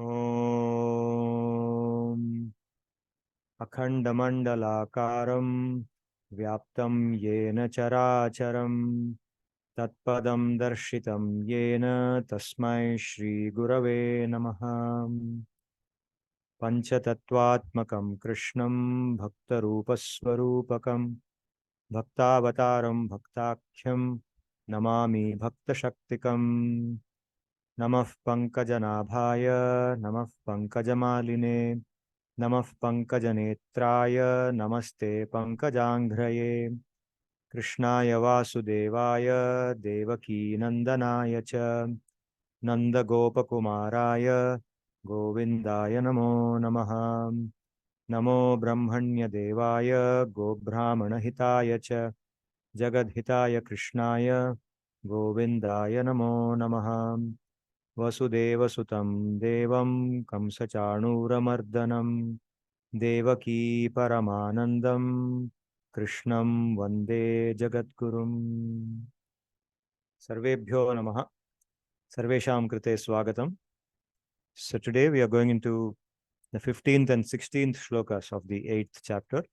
Om Akhandamandalakaram Vyaptam Yena Characharam Tatpadam Darshitam Yena Tasmai Shri Gurave Namaha Panchatattvatmakam Krishnam Bhaktarupaswarupakam Bhaktavataram Bhaktakhyam Namami Bhaktashaktikam Namah Pankajanabhaya Namah Pankajamaline Namah Pankajanetraya Namaste Pankajanghraye Krishnaya Vasudevaya Devaki Nandanaya Cha Nanda Gopakumaraya Govindaya Namo Namaha Namo Brahmanya Devaya Go-Brahmana Hitaya Cha Jagadhitaya Krishnaya Govindaya Namo Namaha Vasudeva Sutam Devam Kamsachanuramardanam Devaki Paramanandam Krishnam Vande Jagadgurum. Sarvebhyo Namaha. Sarvesham Krite Swagatam. So today we are going into the 15th and 16th shlokas of the 8th chapter.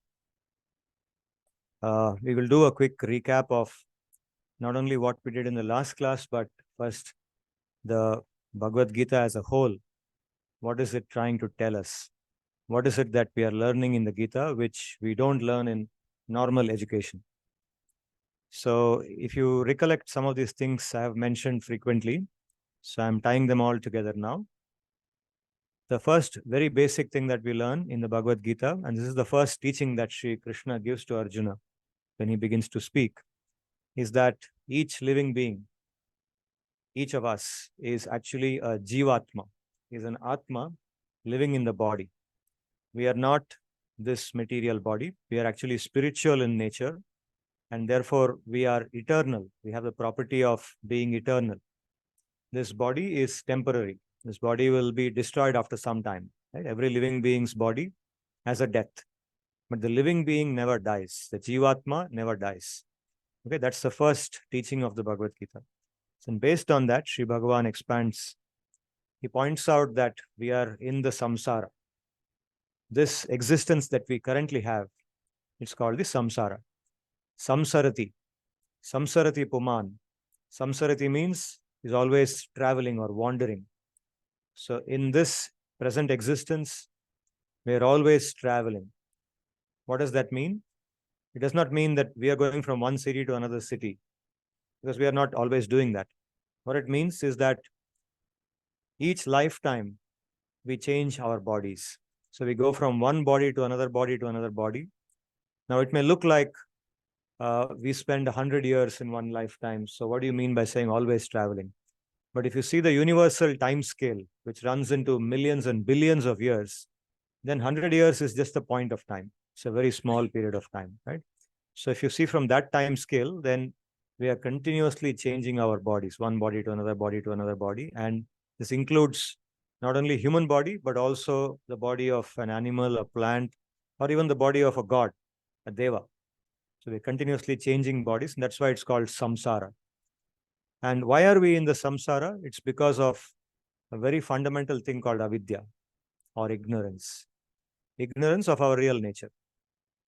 We will do a quick recap of not only what we did in the last class, but first the Bhagavad-Gita as a whole. What is it trying to tell us? What is it that we are learning in the Gita, which we don't learn in normal education? So if you recollect some of these things I have mentioned frequently, so I'm tying them all together now. The first very basic thing that we learn in the Bhagavad Gita, and this is the first teaching that Sri Krishna gives to Arjuna when he begins to speak, is that each living being, each of us is actually a Jivatma, is an Atma living in the body. We are not this material body. We are actually spiritual in nature, and therefore we are eternal. We have the property of being eternal. This body is temporary. This body will be destroyed after some time. Right? Every living being's body has a death, but the living being never dies. The Jivatma never dies. Okay, that's the first teaching of the Bhagavad Gita. So based on that, Sri Bhagavan expands. He points out that we are in the samsara. This existence that we currently have, it's called the samsara. Samsarati. Samsarati Puman. Samsarati means is always traveling or wandering. So in this present existence, we are always traveling. What does that mean? It does not mean that we are going from one city to another city, because we are not always doing that. What it means is that each lifetime we change our bodies. So we go from one body to another body to another body. Now it may look like we spend 100 years in one lifetime. So what do you mean by saying always traveling? But if you see the universal time scale, which runs into millions and billions of years, then 100 years is just a point of time. It's a very small period of time, right? So if you see from that time scale, then we are continuously changing our bodies, one body to another body to another body. And this includes not only human body, but also the body of an animal, a plant, or even the body of a god, a deva. So we're continuously changing bodies, and that's why it's called samsara. And why are we in the samsara? It's because of a very fundamental thing called avidya, or ignorance. Ignorance of our real nature.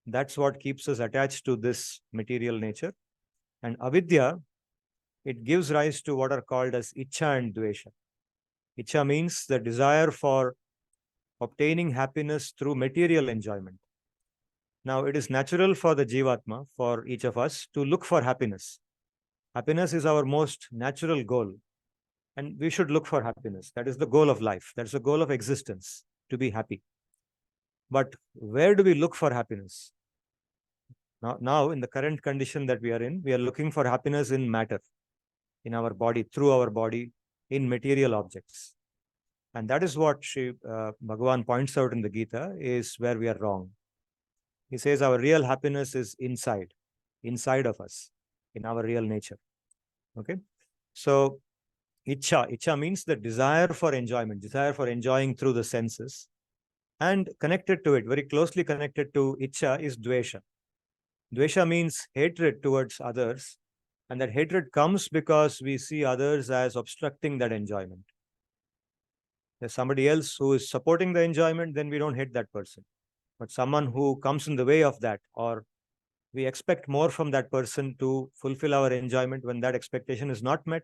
That's what keeps us attached to this material nature. And avidya, it gives rise to what are called as ichcha and dvesha. Ichcha means the desire for obtaining happiness through material enjoyment. Now, it is natural for the jivatma, for each of us, to look for happiness. Happiness is our most natural goal. And we should look for happiness. That is the goal of life. That's the goal of existence, to be happy. But where do we look for happiness? Now, in the current condition that we are looking for happiness in matter, in our body, through our body, in material objects. And that is what Sri Bhagavan points out in the Gita, is where we are wrong. He says our real happiness is inside of us, in our real nature. Okay? So, Ichcha means the desire for enjoyment, desire for enjoying through the senses. And connected to it, very closely connected to Ichcha, is Dvesha. Dvesha means hatred towards others. And that hatred comes because we see others as obstructing that enjoyment. There's somebody else who is supporting the enjoyment, then we don't hate that person. But someone who comes in the way of that, or we expect more from that person to fulfill our enjoyment, when that expectation is not met,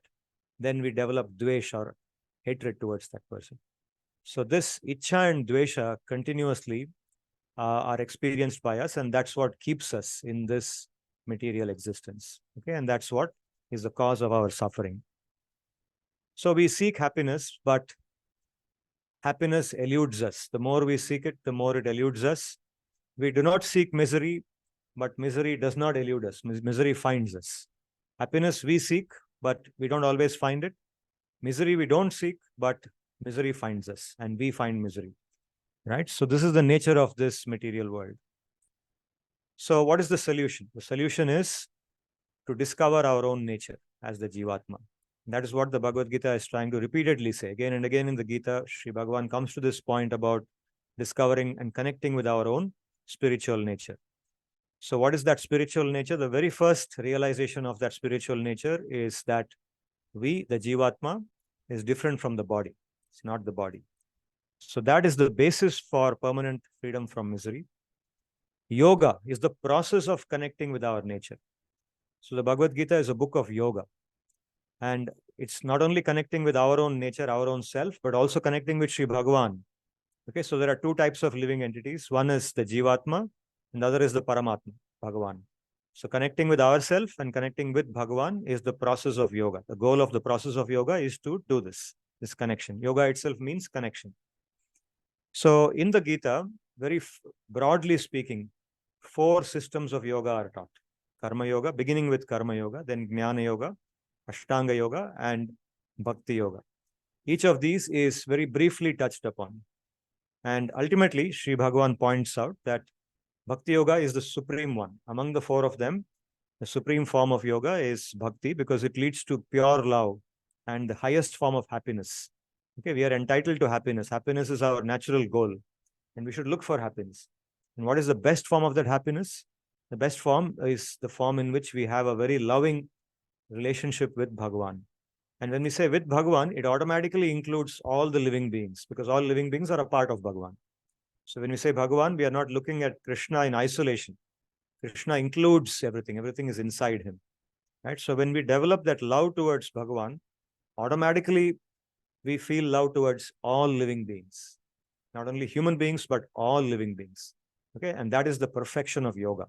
then we develop dvesh or hatred towards that person. So this ichcha and dvesha continuously are experienced by us, and that's what keeps us in this material existence. Okay, and that's what is the cause of our suffering. So we seek happiness, but happiness eludes us. The more we seek it, the more it eludes us. We do not seek misery, but misery does not elude us. Misery finds us. Happiness we seek, but we don't always find it. Misery we don't seek, but misery finds us, and we find misery. Right? So this is the nature of this material world. So what is the solution? The solution is to discover our own nature as the Jivatma. That is what the Bhagavad-Gita is trying to repeatedly say. Again and again in the Gita, Sri Bhagavan comes to this point about discovering and connecting with our own spiritual nature. So what is that spiritual nature? The very first realization of that spiritual nature is that we, the Jivatma, is different from the body. It's not the body. So that is the basis for permanent freedom from misery. Yoga is the process of connecting with our nature. So the Bhagavad Gita is a book of yoga. And it's not only connecting with our own nature, our own self, but also connecting with Sri Bhagavan. Okay, so there are two types of living entities. One is the Jivatma, and the other is the Paramatma, Bhagavan. So connecting with ourself and connecting with Bhagavan is the process of yoga. The goal of the process of yoga is to do this connection. Yoga itself means connection. So in the Gita, very broadly speaking, 4 systems of yoga are taught. Karma yoga, beginning with Karma yoga, then Jnana yoga, Ashtanga yoga, and Bhakti yoga. Each of these is very briefly touched upon. And ultimately, Sri Bhagavan points out that Bhakti yoga is the supreme one. Among the 4 of them, the supreme form of yoga is Bhakti, because it leads to pure love and the highest form of happiness. Okay, we are entitled to happiness. Happiness is our natural goal, and we should look for happiness. And what is the best form of that happiness? The best form is the form in which we have a very loving relationship with Bhagavan. And when we say with Bhagavan, it automatically includes all the living beings, because all living beings are a part of Bhagavan. So when we say Bhagavan, we are not looking at Krishna in isolation. Krishna includes everything. Everything is inside him. Right? So when we develop that love towards Bhagavan, automatically we feel love towards all living beings. Not only human beings, but all living beings. Okay, and that is the perfection of yoga.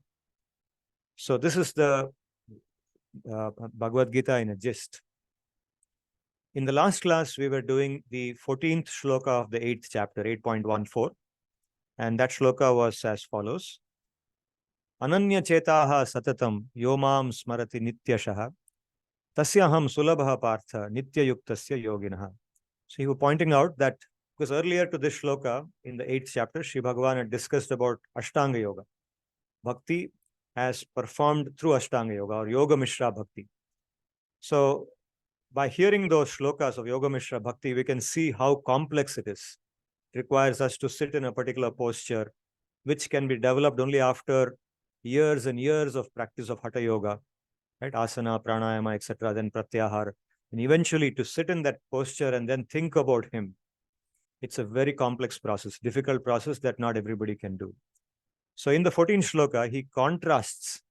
So this is the Bhagavad Gita in a gist. In the last class, we were doing the 14th shloka of the 8th chapter, 8.14. And that shloka was as follows. Ananya chetaha satatam yomam smarati nityashaha tasyaham sulabha partha nitya yuktasya yoginaha. So he was pointing out that, because earlier to this shloka, in the 8th chapter, Sri Bhagavan had discussed about Ashtanga Yoga. Bhakti as performed through Ashtanga Yoga, or Yoga Mishra Bhakti. So by hearing those shlokas of Yoga Mishra Bhakti, we can see how complex it is. It requires us to sit in a particular posture, which can be developed only after years and years of practice of Hatha Yoga, right? Asana, pranayama, etc., then pratyahar. And eventually to sit in that posture and then think about him. It's a very complex process, difficult process that not everybody can do. So in the 14th shloka, he contrasts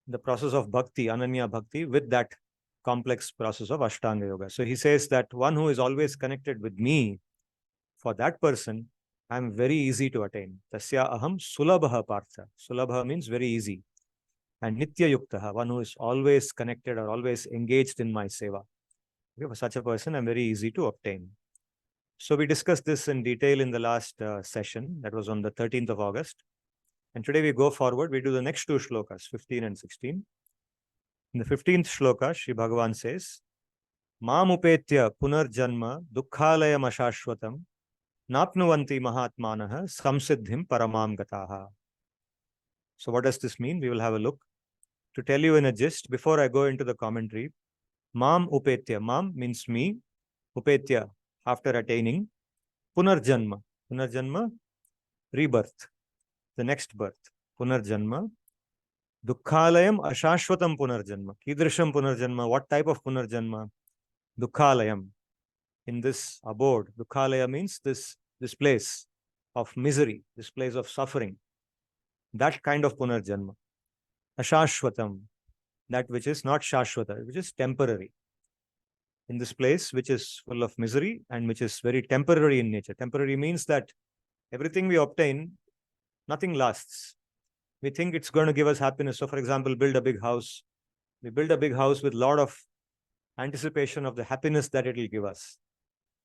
the process of bhakti, Ananya bhakti, with that complex process of Ashtanga Yoga. So he says that one who is always connected with me, for that person, I am very easy to attain. Tasya aham sulabha partha. Sulabha means very easy. And nitya yuktaha, one who is always connected or always engaged in my seva. Okay, for such a person, I'm very easy to obtain. So we discussed this in detail in the last session. That was on the 13th of August. And today we go forward. We do the next 2 shlokas, 15 and 16. In the 15th shloka, Sri Bhagavan says, Mam upetya punarjanma dukkhalayam ashashvatam napnuvanti mahatmanaha samsiddhim paramam gataha. So what does this mean? We will have a look. To tell you in a gist, before I go into the commentary, Mam upetya. Mam means me. Upetya, after attaining. Punarjanma. Punarjanma, rebirth. The next birth. Punarjanma. Dukkhalayam ashashvatam punarjanma. Kidrisham punarjanma. What type of punarjanma? Dukkhalayam. in this abode. Dukhalaya means this place of misery, this place of suffering. That kind of punarjanma. Ashashvatam, that which is not shashvata, which is temporary. In this place which is full of misery and which is very temporary in nature. Temporary means that everything we obtain, nothing lasts. We think it's going to give us happiness. So, for example, build a big house. We build a big house with a lot of anticipation of the happiness that it will give us.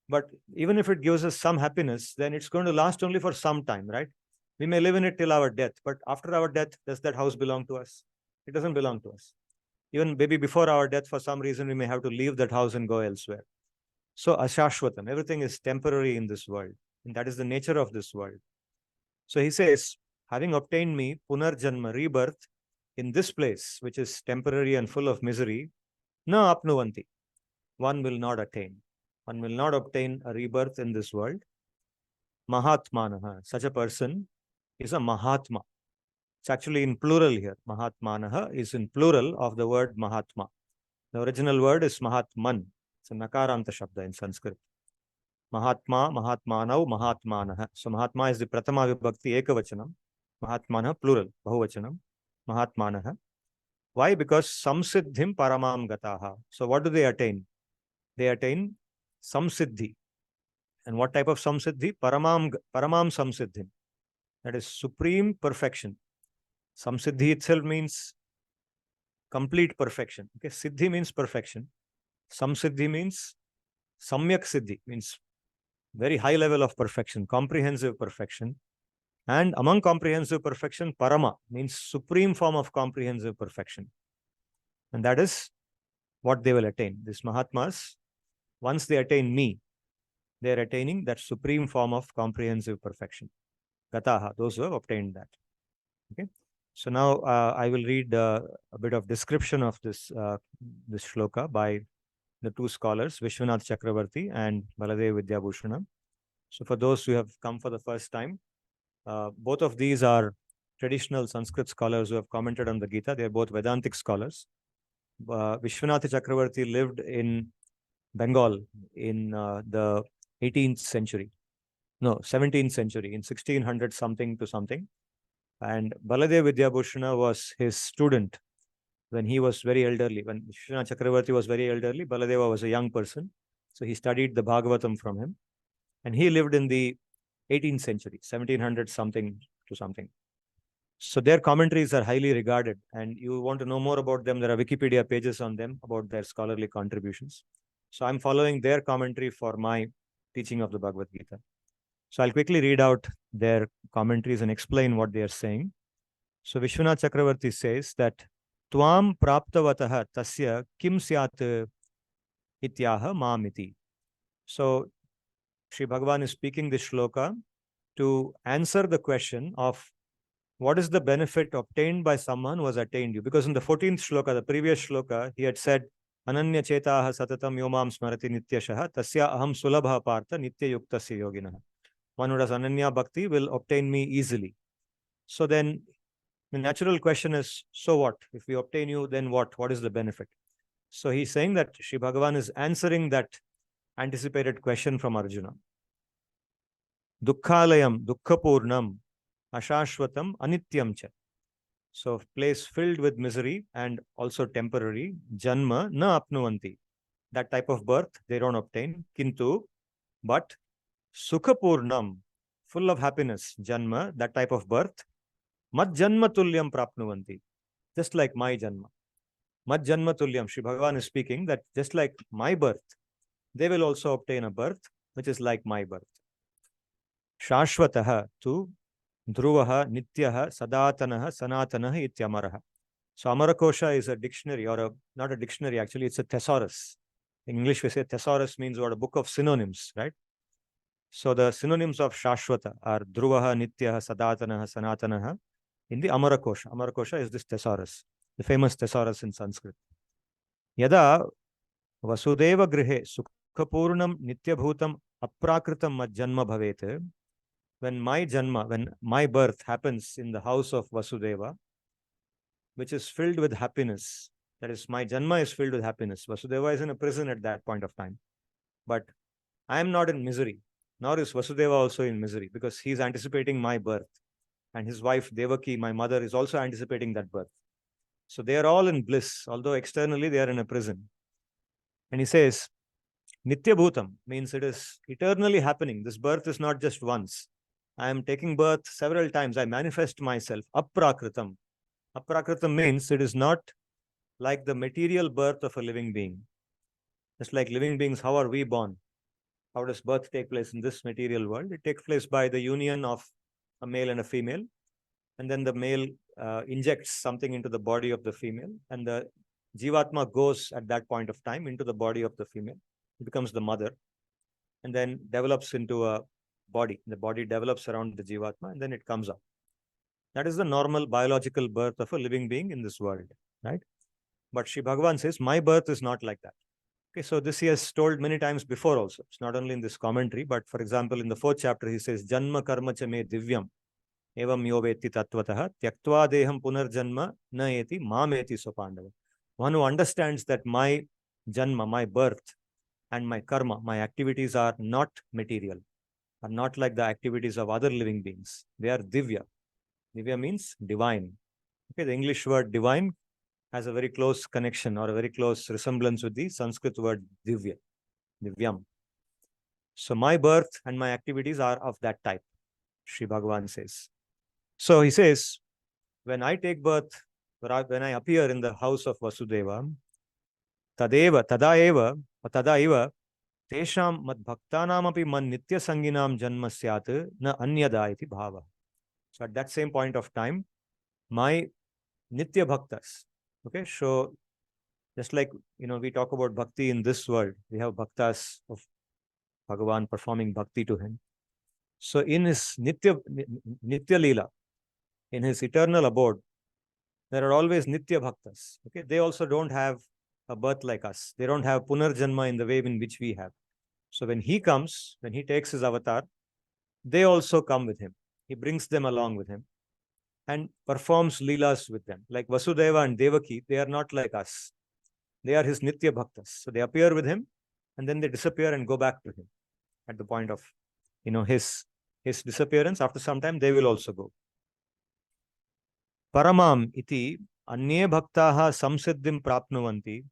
But even if it gives us some happiness, then it's going to last only for some time, right? We may live in it till our death, but after our death, does that house belong to us? It doesn't belong to us. Even maybe before our death, for some reason, we may have to leave that house and go elsewhere. So, ashashvatam, everything is temporary in this world. And that is the nature of this world. So he says, having obtained me, punarjanma, rebirth, in this place, which is temporary and full of misery, na apnuvanti, one will not attain. One will not obtain a rebirth in this world. Mahatmanaha, such a person is a Mahatma. It's actually in plural here. Mahatmanaha is in plural of the word Mahatma. The original word is Mahatman. It's a Nakaranta Shabda in Sanskrit. Mahatma, Mahatmanau, Mahatmanaha. So Mahatma is the Pratama Vibhakti Ekavachanam. Mahatmanaha, plural, Bahuvachanam. Mahatmanaha. Why? Because samsiddhim paramam gataha. So what do they attain? They attain samsiddhi. And what type of samsiddhi? Paramam samsiddhim. That is supreme perfection. Samsiddhi itself means complete perfection. Okay, siddhi means perfection. Samsiddhi means samyak siddhi, means very high level of perfection, comprehensive perfection. And among comprehensive perfection, parama means supreme form of comprehensive perfection. And that is what they will attain. These Mahatmas, once they attain me, they are attaining that supreme form of comprehensive perfection. Gataha, those who have obtained that. Okay. So now I will read a bit of description of this shloka by the two scholars, Vishwanath Chakravarti and Baladev Vidyabhushanam. So for those who have come for the first time, both of these are traditional Sanskrit scholars who have commented on the Gita. They are both Vedantic scholars. Vishwanath Chakravarti lived in Bengal in the 18th century. No, 17th century, in 1600 something to something. And Baladev Vidyabhushana was his student when he was very elderly. When Vishwanath Chakravarti was very elderly, Baladeva was a young person. So he studied the Bhagavatam from him. And he lived in the 18th century, 1700 something to something. So their commentaries are highly regarded. And you want to know more about them, there are Wikipedia pages on them about their scholarly contributions. So I'm following their commentary for my teaching of the Bhagavad Gita. So I'll quickly read out their commentaries and explain what they are saying. So Vishwanath Chakravarti says that Tvam praptavataha tasya kim syat ityaha mamiti. So Sri Bhagavan is speaking this shloka to answer the question of what is the benefit obtained by someone who has attained you. Because in the 14th shloka, the previous shloka, he had said, Ananya chetaha satatam yomam smarati nityashaha tasya aham sulabha partha nitya yuktasya yoginaha. One who does Ananya Bhakti will obtain me easily. So then the natural question is, so what? If we obtain you, then what? What is the benefit? So he's saying that Sri Bhagavan is answering that anticipated question from Arjuna. Dukkhalayam, dukkapurnam, ashashvatam, anityam cha. So place filled with misery and also temporary, janma na apnuvanti. That type of birth they don't obtain. Kintu, but Sukhapurnam, full of happiness, Janma, that type of birth, Mad Janma Tulyam Prapnuvanti, just like my Janma. Mad Janma Tulyam, Sri Bhagavan is speaking that just like my birth, they will also obtain a birth which is like my birth. Shashvataha tu Dhruvaha Nityaha Sadatanaha Sanatanaha Ityamaraha. So Amarakosha is a dictionary, or not a dictionary, actually, it's a thesaurus. In English, we say thesaurus means what? A book of synonyms, right? So the synonyms of Shashvata are Dhruvaha, Nityaha, Sadatanaha, Sanatanaha in the Amarakosha. Amarakosha is this thesaurus, the famous thesaurus in Sanskrit. Yada Vasudeva Grihe Sukhapurnam Nityabhutam Aprakritam Janma Bhavete. When my Janma, when my birth happens in the house of Vasudeva, which is filled with happiness, that is, my Janma is filled with happiness. Vasudeva is in a prison at that point of time. But I am not in misery, nor is Vasudeva also in misery, because he is anticipating my birth. And his wife Devaki, my mother, is also anticipating that birth. So they are all in bliss, although externally they are in a prison. And he says, Nitya Bhutam means it is eternally happening. This birth is not just once. I am taking birth several times. I manifest myself. Aprakritam. Aprakritam means it is not like the material birth of a living being. Just like living beings, how are we born? How does birth take place in this material world? It takes place by the union of a male and a female. And then the male injects something into the body of the female. And the Jivatma goes at that point of time into the body of the female. It becomes the mother. And then develops into a body. The body develops around the Jivatma and then it comes up. That is the normal biological birth of a living being in this world, right? But Sri Bhagavan says, my birth is not like that. Okay, so this he has told many times before also. It's not only in this commentary, but for example, in the 4th chapter, he says, Janma karma cha me divyam, evam yo veti tattvataha, tyaktva deham punarjanma na eti mam eti sopandava. One who understands that my janma, my birth, and my karma, my activities are not material, are not like the activities of other living beings. They are divya. Divya means divine. Okay, the English word divine has a very close connection or a very close resemblance with the Sanskrit word divya, divyam. So my birth and my activities are of that type, Sri Bhagavan says. So he says, when I take birth, when I appear in the house of Vasudeva, tadeva, tadaiva, tesham mad bhaktanam api man nitya sanginam janma syat na anyada iti bhava. So at that same point of time, my nitya bhaktas, okay, so just like, we talk about bhakti in this world, we have bhaktas of Bhagavan performing bhakti to him. So in his nitya lila, in his eternal abode, there are always nitya bhaktas. Okay, they also don't have a birth like us. They don't have punarjanma in the way in which we have. So when he comes, when he takes his avatar, they also come with him. He brings them along with him and performs leelas with them. Like Vasudeva and Devaki, they are not like us. They are his nitya bhaktas. So they appear with him and then they disappear and go back to him at the point of, his disappearance. After some time, they will also go. Paramam iti anye bhaktaha samsiddhim prapnuvanti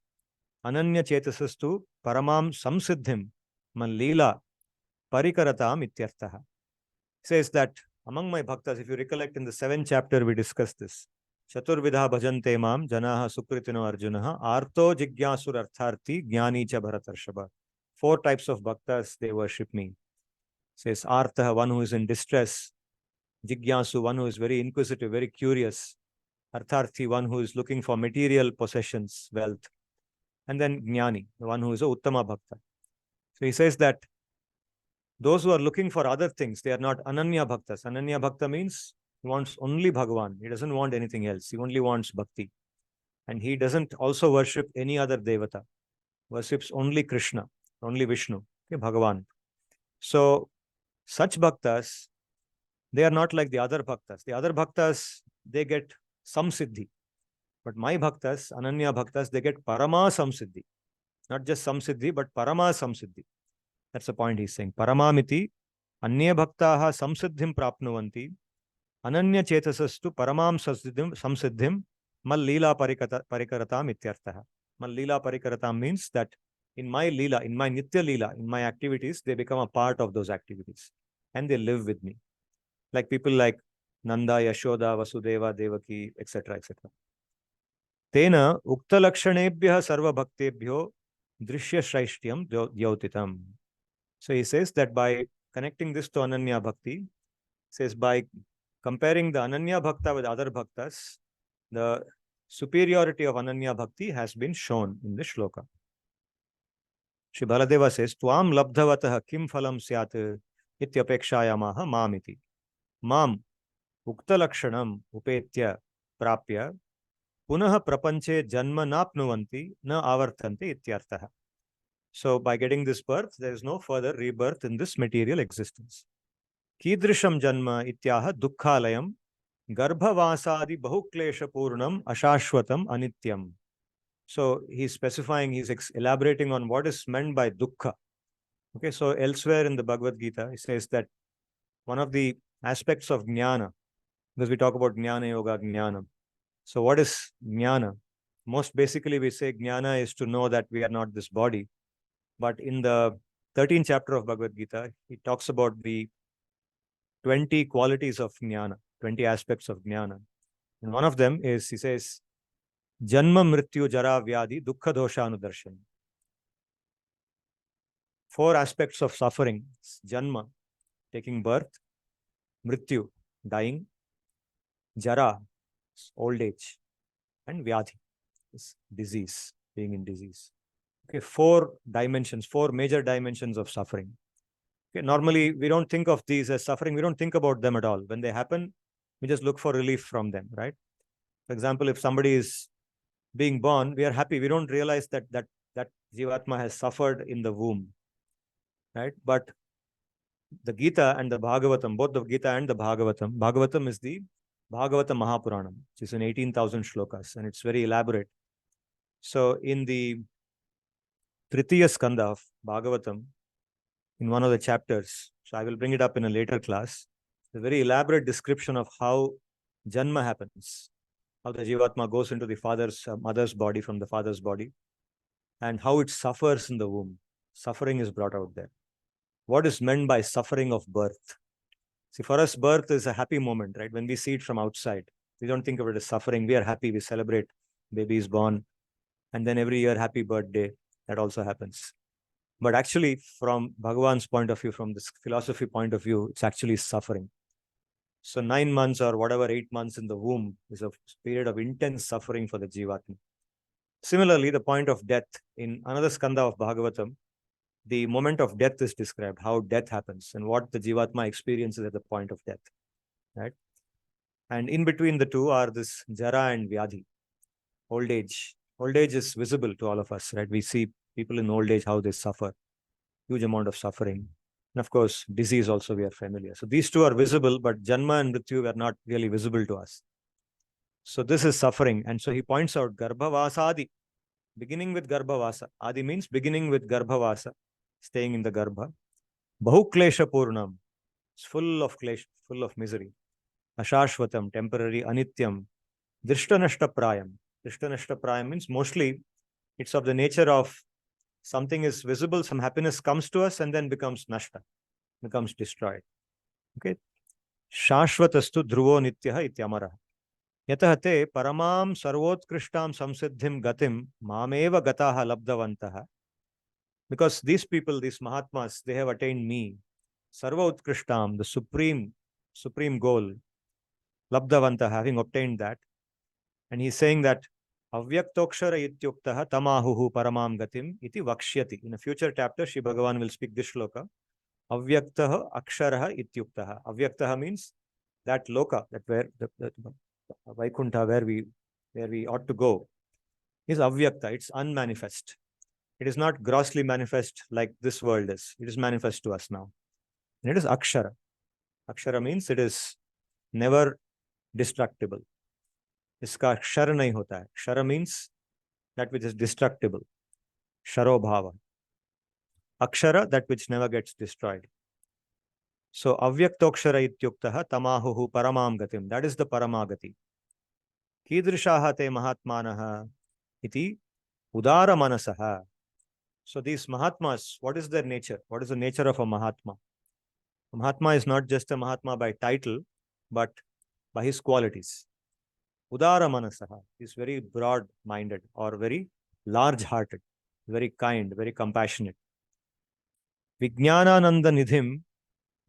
ananya chetasastu paramam samsiddhim man leela parikaratam ityarthaha. Says that among my bhaktas, if you recollect in the 7th chapter, we discussed this. Chaturvidha bhajante mam janaha sukritino arjunaha arto jigyasur artharti jnani cha bharatarshaba. 4 types of bhaktas, they worship me. Says artha, one who is in distress. Jigyasu, one who is very inquisitive, very curious. Artharthi, one who is looking for material possessions, wealth. And then Jnani, the one who is a Uttama Bhakta. So he says that those who are looking for other things, they are not Ananya Bhaktas. Ananya Bhakta means he wants only Bhagavan. He doesn't want anything else. He only wants Bhakti. And he doesn't also worship any other Devata. Worships only Krishna, only Vishnu, okay, Bhagavan. So such Bhaktas, they are not like the other bhaktas. The other bhaktas, they get samsiddhi. But my bhaktas, Ananya bhaktas, they get parama samsiddhi. Not just samsiddhi, but parama samsiddhi. That's the point he's saying. Paramamiti, anya bhaktaha samsiddhim prapnuvanti, ananya chetasastu paramam samsiddhim mal leela parikaratam ityartaha. Mal leela parikaratam means that in my leela, in my nitya leela, in my activities, they become a part of those activities. And they live with me. Like people like Nanda, Yashoda, Vasudeva, Devaki, etc., etc. Tena uktalakshणेभ्यः sarvabhaktebhyo drishya shraishtyam dyautitam. So he says that by connecting this to Ananya Bhakti, says by comparing the Ananya Bhakta with other bhaktas, the superiority of Ananya Bhakti has been shown in this shloka. Shri Baladeva says, Tvam labdhavatah kim phalam syat ityapekshayamaha mamiti. Mam uktalakshanam upetya prapya punaha prapanche janma napnuvanti na avartanti ityartaha. So by getting this birth, there is no further rebirth in this material existence. Kidrisham janma ityaha dukkhalayam garbhavasadi bahuklesha purnam ashashwatam anityam. So he's specifying, he's elaborating on what is meant by dukkha. Okay, so elsewhere in the Bhagavad-gita, it says that one of the aspects of jnana, because we talk about jnana yoga, jnana. So what is jnana? Most basically, we say jnana is to know that we are not this body. But in the 13th chapter of Bhagavad-gita, it talks about the 20 qualities of jnana, 20 aspects of jnana. And one of them is, he says, Janma Mrityu Jara Vyadi Dukkha Dosha Anudarshan. 4 aspects of suffering: Janma, taking birth; Mrityu, dying; Jara, old age; and Vyadhi, disease, being in disease. Okay, 4 dimensions, 4 major dimensions of suffering. Okay, normally, we don't think of these as suffering. We don't think about them at all. When they happen, we just look for relief from them, right? For example, if somebody is being born, we are happy. We don't realize that Jivatma has suffered in the womb, right? But the Gita and the Bhagavatam, both the Gita and the Bhagavatam is the Bhagavata Mahapuranam, which is in 18,000 shlokas, and it's very elaborate. So in the Tritiya Skanda of Bhagavatam, in one of the chapters, so I will bring it up in a later class, a very elaborate description of how Janma happens, how the Jivatma goes into the mother's body from the father's body, and how it suffers in the womb. Suffering is brought out there. What is meant by suffering of birth? See, for us, birth is a happy moment, right? When we see it from outside, we don't think of it as suffering. We are happy. We celebrate. Baby is born. And then every year, happy birthday. That also happens. But actually, from Bhagavan's point of view, from this philosophy point of view, it's actually suffering. So 9 months or whatever, 8 months in the womb is a period of intense suffering for the Jivatma. Similarly, the point of death in another skanda of Bhagavatam, the moment of death is described, how death happens and what the Jivatma experiences at the point of death, right? And in between the two are this Jara and Vyadhi, old age. Old age is visible to all of us, right? We see people in old age, how they suffer, huge amount of suffering. And of course, disease also we are familiar. So these two are visible, but Janma and Mrityu are not really visible to us. So this is suffering. And so he points out Garbhavasadi, beginning with Garbhavasa. Adi means beginning with Garbhavasa, staying in the Garbha. Bahuklesha Purnam, it's full of klesha, full of misery. Ashashvatam, temporary, Anityam, Drishtanashta Prayam. Drishtanashta Prayam means mostly it's of the nature of something is visible, some happiness comes to us and then becomes nashta, becomes destroyed. Okay. Shashvatastu dhruvo nityaha ityamara. Yatah te paramam sarvotkristam samsiddhim gatim mameva gataha labdavantaha. Because these people, these Mahatmas, they have attained me. Sarva Utkrishtam, the supreme goal. Labdavanta, having obtained that. And he's saying that Avyaktokshara ityuktaha tamahuhu paramam gatim iti vakshyati. In a future chapter, Shri Bhagavan will speak this shloka. Avyaktaha aksharaha ityuktaha. Avyaktaha means that loka, that where the Vaikuntha, where we ought to go, is avyakta. It's unmanifest. It is not grossly manifest like this world is. It is manifest to us now. And it is akshara. Akshara means it is never destructible. इसका क्षर नहीं होता है. Kshara means that which is destructible. Sharo bhava. Akshara, that which never gets destroyed. So avyaktokshara ityuktaha tamahuhu paramam gatim. That is the paramagati. Kidrishaha te mahatmanaha iti udara manasaha. So these Mahatmas, what is their nature? What is the nature of a Mahatma? A Mahatma is not just a Mahatma by title, but by his qualities. Udara manasaha is very broad-minded or very large-hearted, very kind, very compassionate. Vijnanananda nidhim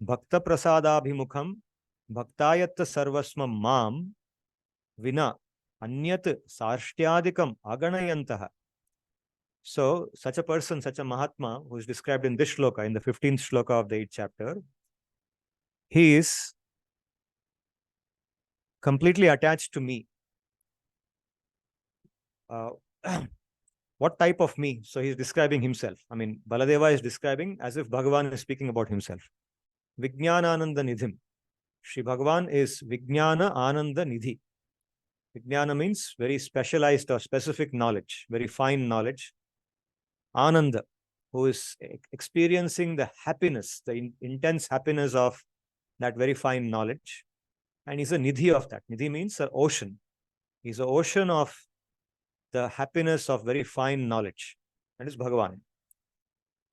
bhakta prasadabhimukham bhaktayatta sarvasmam mam vina anyat sarshthyadikam aganayantaha. So, such a person, such a Mahatma, who is described in this shloka, in the 15th shloka of the 8th chapter, he is completely attached to me. What type of me? So he's describing himself. I mean, Baladeva is describing as if Bhagavan is speaking about himself. Vijnanananda nidhim. Shri Bhagavan is Vijnana Ananda Nidhi. Vijnana means very specialized or specific knowledge, very fine knowledge. Ananda, who is experiencing the happiness, the intense happiness of that very fine knowledge. And he's a nidhi of that. Nidhi means an ocean. He's an ocean of the happiness of very fine knowledge. That is Bhagavan.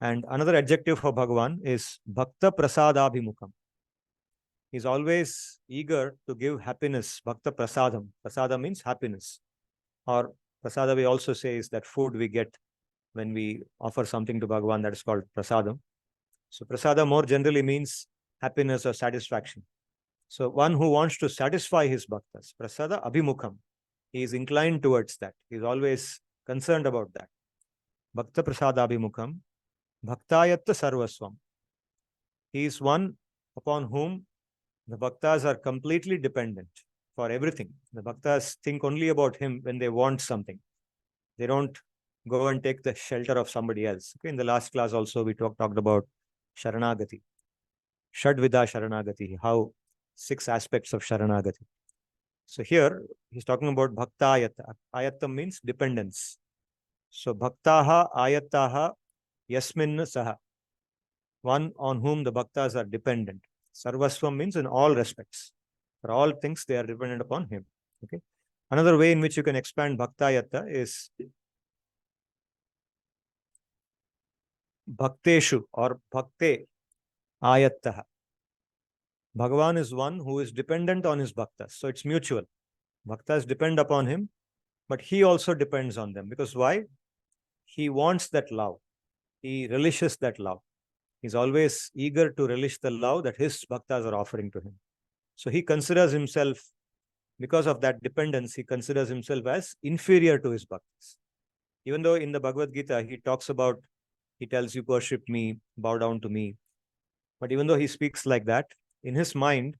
And another adjective for Bhagavan is Bhakta Prasadabhimukam. He's always eager to give happiness. Bhakta Prasadam. Prasada means happiness. Or Prasada we also say is that food we get when we offer something to Bhagavan, that is called Prasadam. So Prasada more generally means happiness or satisfaction. So one who wants to satisfy his bhaktas, Prasada Abhimukam, he is inclined towards that. He is always concerned about that. Bhakta Prasada Abhimukam, Bhaktayatta Sarvaswam. He is one upon whom the bhaktas are completely dependent for everything. The bhaktas think only about him when they want something. They don't go and take the shelter of somebody else. Okay? In the last class also, we talked about Sharanagati. Shadvida Sharanagati, how 6 aspects of Sharanagati. So here, he's talking about Bhakta Ayata. Ayata means dependence. So Bhaktaha Ayataha Yasmin Saha. One on whom the bhaktas are dependent. Sarvaswam means in all respects. For all things, they are dependent upon him. Okay. Another way in which you can expand Bhaktayata is Bhakteshu or Bhakte Ayattaha. Bhagavan is one who is dependent on his bhaktas. So it's mutual. Bhaktas depend upon him, but he also depends on them. Because why? He wants that love. He relishes that love. He's always eager to relish the love that his bhaktas are offering to him. So he considers himself, because of that dependence, he considers himself as inferior to his bhaktas. Even though in the Bhagavad-gita, he talks about, he tells you, worship me, bow down to me. But even though he speaks like that, in his mind,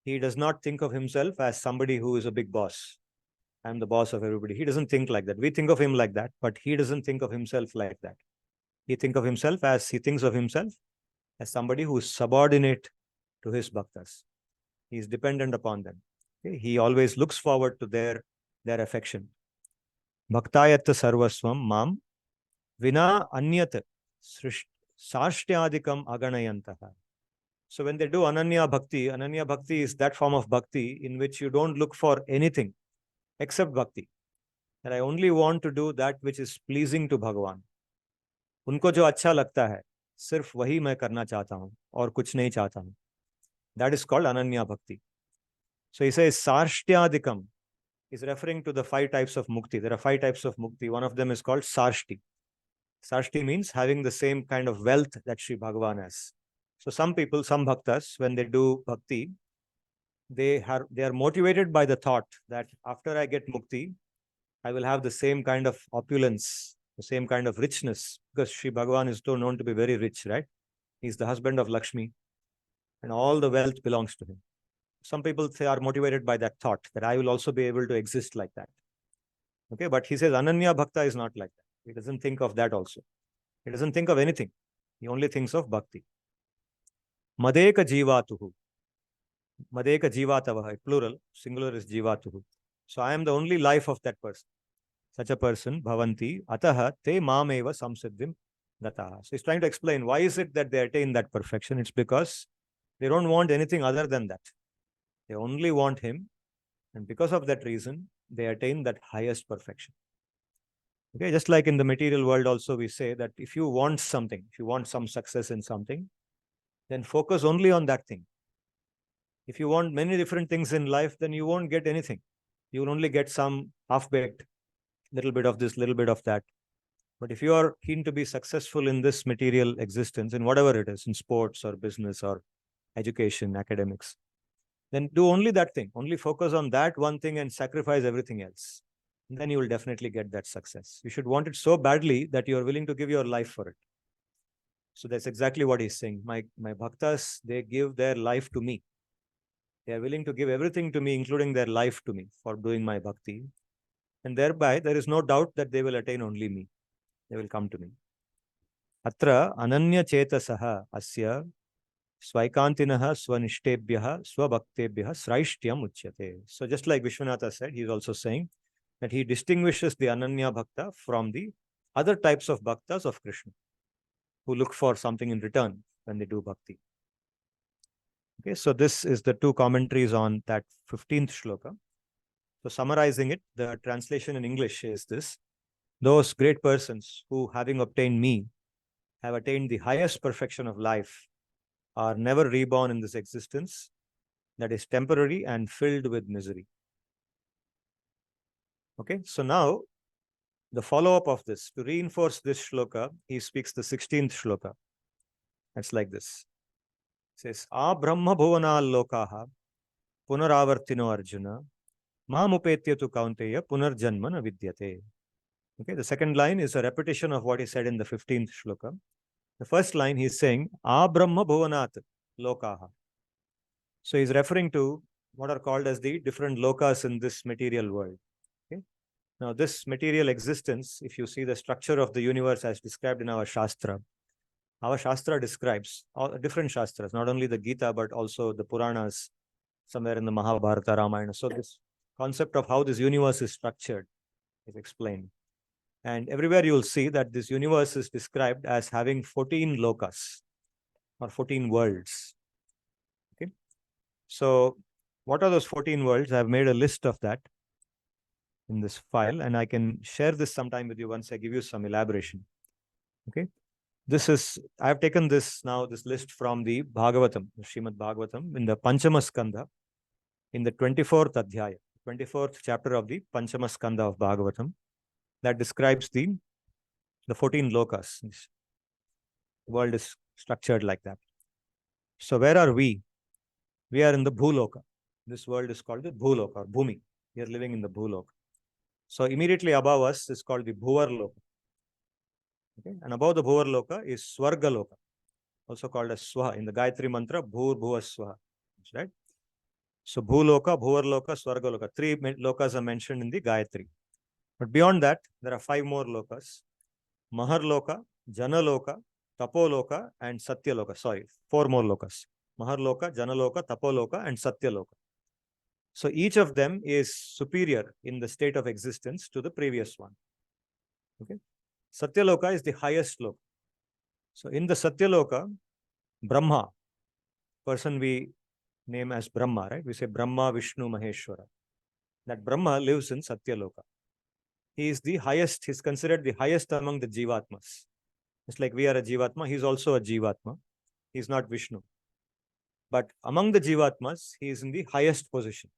he does not think of himself as somebody who is a big boss. I'm the boss of everybody. He doesn't think like that. We think of him like that, but he doesn't think of himself like that. He thinks of himself as somebody who is subordinate to his bhaktas. He is dependent upon them. Okay? He always looks forward to their affection. Bhaktayatta sarvasvam mam vina anyat sashtyadikam aganayantaha. So when they do Ananya Bhakti is that form of Bhakti in which you don't look for anything except Bhakti. And I only want to do that which is pleasing to Bhagavan. उनको जो अच्छा लगता है सिर्फ वही मैं करना चाहता हूँ और कुछ नहीं चाहता हूँ. That is called Ananya Bhakti. So he says Sarshthyadikam is referring to the 5 types of mukti. There are 5 types of mukti. One of them is called Sarshti. Sarshti means having the same kind of wealth that Sri Bhagavan has. So some people, some bhaktas, when they do bhakti, they are motivated by the thought that after I get mukti, I will have the same kind of opulence, the same kind of richness, because Sri Bhagavan is known to be very rich, right? He's the husband of Lakshmi, and all the wealth belongs to him. Some people are motivated by that thought that I will also be able to exist like that. Okay, but he says Ananya Bhakta is not like that. He doesn't think of that also. He doesn't think of anything. He only thinks of bhakti. Madeka Jivatuhu. Madeka Jivatavaha, plural, singular is Jivatuhu. So I am the only life of that person. Such a person, Bhavanti, Ataha, Te Mameva Samsiddhim Gataha. So he's trying to explain why is it that they attain that perfection. It's because they don't want anything other than that. They only want him. And because of that reason, they attain that highest perfection. Okay, just like in the material world also, we say that if you want something, if you want some success in something, then focus only on that thing. If you want many different things in life, then you won't get anything. You will only get some half-baked, little bit of this, little bit of that. But if you are keen to be successful in this material existence, in whatever it is, in sports or business or education, academics, then do only that thing. Only focus on that one thing and sacrifice everything else. And then you will definitely get that success. You should want it so badly that you are willing to give your life for it. So that's exactly what he's saying. My bhaktas, they give their life to me. They are willing to give everything to me, including their life to me for doing my bhakti. And thereby, there is no doubt that they will attain only me. They will come to me. Atra ananya chetasaha asya swaikantinaha swanishtebhyaha swabhaktebhyaha sraishtyam uchyate. So just like Vishwanatha said, he is also saying that he distinguishes the Ananya Bhakta from the other types of bhaktas of Krishna. who look for something in return when they do bhakti. Okay, so this is the two commentaries on that 15th shloka. So summarizing it, the translation in English is this: those great persons who, having obtained me, have attained the highest perfection of life, are never reborn in this existence that is temporary and filled with misery. Okay, so now the follow-up of this, to reinforce this shloka, he speaks the 16th shloka. It's like this. It says, A Brahma bhuvana lokaha punaravartino arjuna mamupetya tu kaunteya punarjanma na vidyate. Okay, the second line is a repetition of what he said in the 15th shloka. The first line he's saying, A Brahma bhuvanat lokaha. So he's referring to what are called as the different lokas in this material world. Okay? Now, this material existence, if you see the structure of the universe as described in our Shastra describes all different Shastras, not only the Gita, but also the Puranas, somewhere in the Mahabharata, Ramayana. So this concept of how this universe is structured is explained. And everywhere you will see that this universe is described as having 14 lokas or 14 worlds. Okay. So what are those 14 worlds? I've made a list of that in this file, and I can share this sometime with you once I give you some elaboration. Okay. This is, I've taken this list from the Bhagavatam, the Srimad Bhagavatam, in the Panchama Skandha, in the 24th Adhyaya, 24th chapter of the Panchama Skandha of Bhagavatam, that describes the 14 lokas. This world is structured like that. So where are we? We are in the Bhuloka. This world is called the Bhuloka or Bhumi. We are living in the Bhuloka. So immediately above us is called the Bhuvar Loka. Okay? And above the Bhuvar Loka is Swarga Loka, also called as Swaha. In the Gayatri Mantra, Bhur Bhuva Swaha. Right? So Bhuloka, Bhuvar Loka, Swarga Loka. 3 lokas are mentioned in the Gayatri. But beyond that, there are 5 more lokas. Mahar Loka, Jana Loka, Tapo Loka, and Satya Loka. Sorry, 4 more lokas. Mahar Loka, Jana Loka, Tapo Loka, and Satya Loka. So each of them is superior in the state of existence to the previous one. Okay. Satya Loka is the highest loka. So in the Satya Loka, Brahma, person we name as Brahma, right? We say Brahma, Vishnu, Maheshwara. That Brahma lives in Satya Loka. He is the highest, he's considered the highest among the Jivatmas. It's like we are a Jivatma, he's also a Jivatma. He's not Vishnu. But among the Jivatmas, he is in the highest position.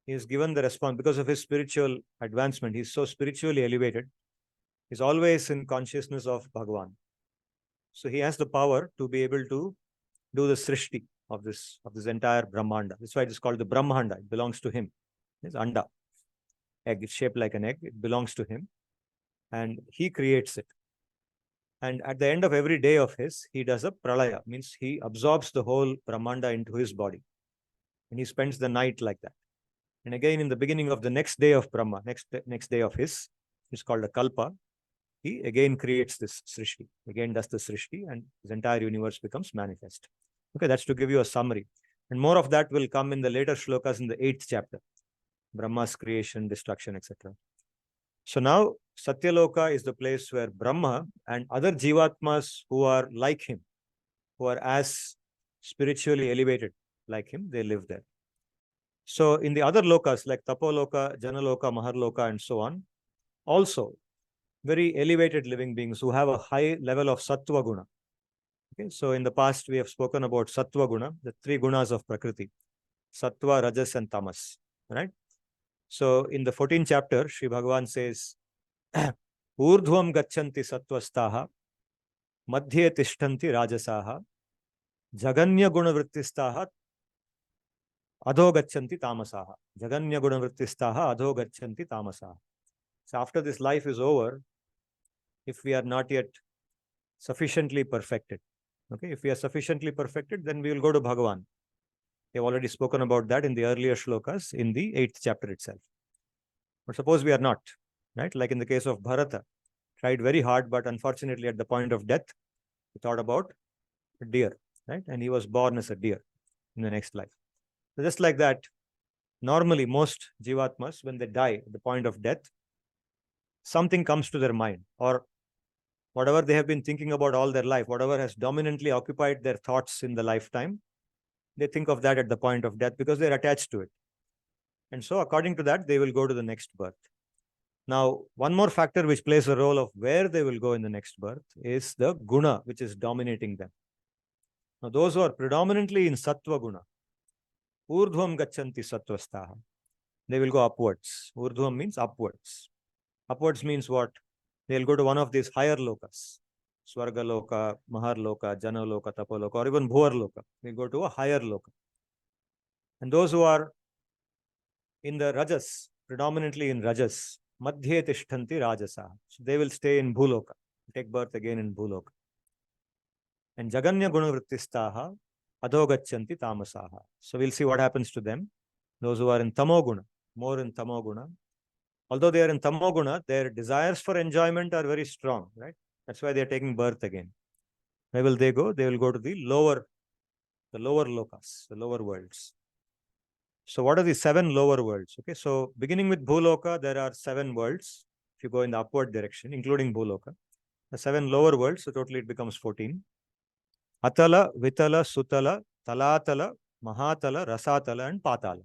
He is given the response because of his spiritual advancement. He's so spiritually elevated. He's always in consciousness of Bhagavan. So he has the power to be able to do the srishti of this entire Brahmanda. That's why it is called the Brahmanda. It belongs to him. It's anda. Egg. It's shaped like an egg. It belongs to him. And he creates it. And at the end of every day of his, he does a pralaya. Means he absorbs the whole Brahmanda into his body. And he spends the night like that. And again, in the beginning of the next day of Brahma, next day of his, it's called a kalpa, he again creates this srishti, again does the srishti, and his entire universe becomes manifest. Okay, that's to give you a summary. And more of that will come in the later shlokas in the 8th chapter, Brahma's creation, destruction, etc. So now, Satyaloka is the place where Brahma and other Jivatmas who are like him, who are as spiritually elevated like him, they live there. So in the other lokas like Tapoloka, Janaloka, Maharloka, and so on, also very elevated living beings who have a high level of Sattva Guna. Okay, so in the past we have spoken about Sattva Guna, the 3 gunas of Prakriti, Sattva, Rajas, and Tamas. Right? So in the 14th chapter, Sri Bhagavan says, Urdhvam gachanti sattvastaha, madhye tishtanti rajasaha, jaganya gunavrittistaha, adho gachanti tamasaha. Jaganya gunavrittistaha, adho gachanti tamasaha. So after this life is over, if we are not yet sufficiently perfected, okay, if we are sufficiently perfected, then we will go to Bhagavan. We have already spoken about that in the earlier shlokas in the 8th chapter itself. But suppose we are not, right? Like in the case of Bharata, tried very hard, but unfortunately at the point of death, he thought about a deer, right? And he was born as a deer in the next life. So just like that, normally most Jivatmas, when they die at the point of death, something comes to their mind, or Whatever they have been thinking about all their life, whatever has dominantly occupied their thoughts in the lifetime, they think of that at the point of death because they're attached to it. And so according to that, they will go to the next birth. Now, one more factor which plays a role of where they will go in the next birth is the guna, which is dominating them. Now, those who are predominantly in sattva guna, urdhvam gacchanti sattvastaha, they will go upwards. Urdhvam means upwards. Upwards means what? They'll go to one of these higher lokas. Swarga loka, mahar loka, jana loka, tapo loka, or even bhuvar loka. They go to a higher loka. And those who are in the rajas, predominantly in rajas, madhye tishtanti rajasa. So they will stay in bhuloka, take birth again in bhuloka. And jaganya gunavrittistaha adhogachanti tamasaha. So we'll see what happens to them. Those who are in tamoguna, more in tamoguna. Although they are in tamoguna, their desires for enjoyment are very strong, right? That's why they are taking birth again. Where will they go? They will go to the lower lokas, the lower worlds. So what are the 7 lower worlds? Okay, so beginning with Bhuloka, there are 7 worlds. If you go in the upward direction, including Bhuloka, the 7 lower worlds, so totally it becomes 14. Atala, Vitala, Sutala, Talatala, Mahatala, Rasatala, and Patala.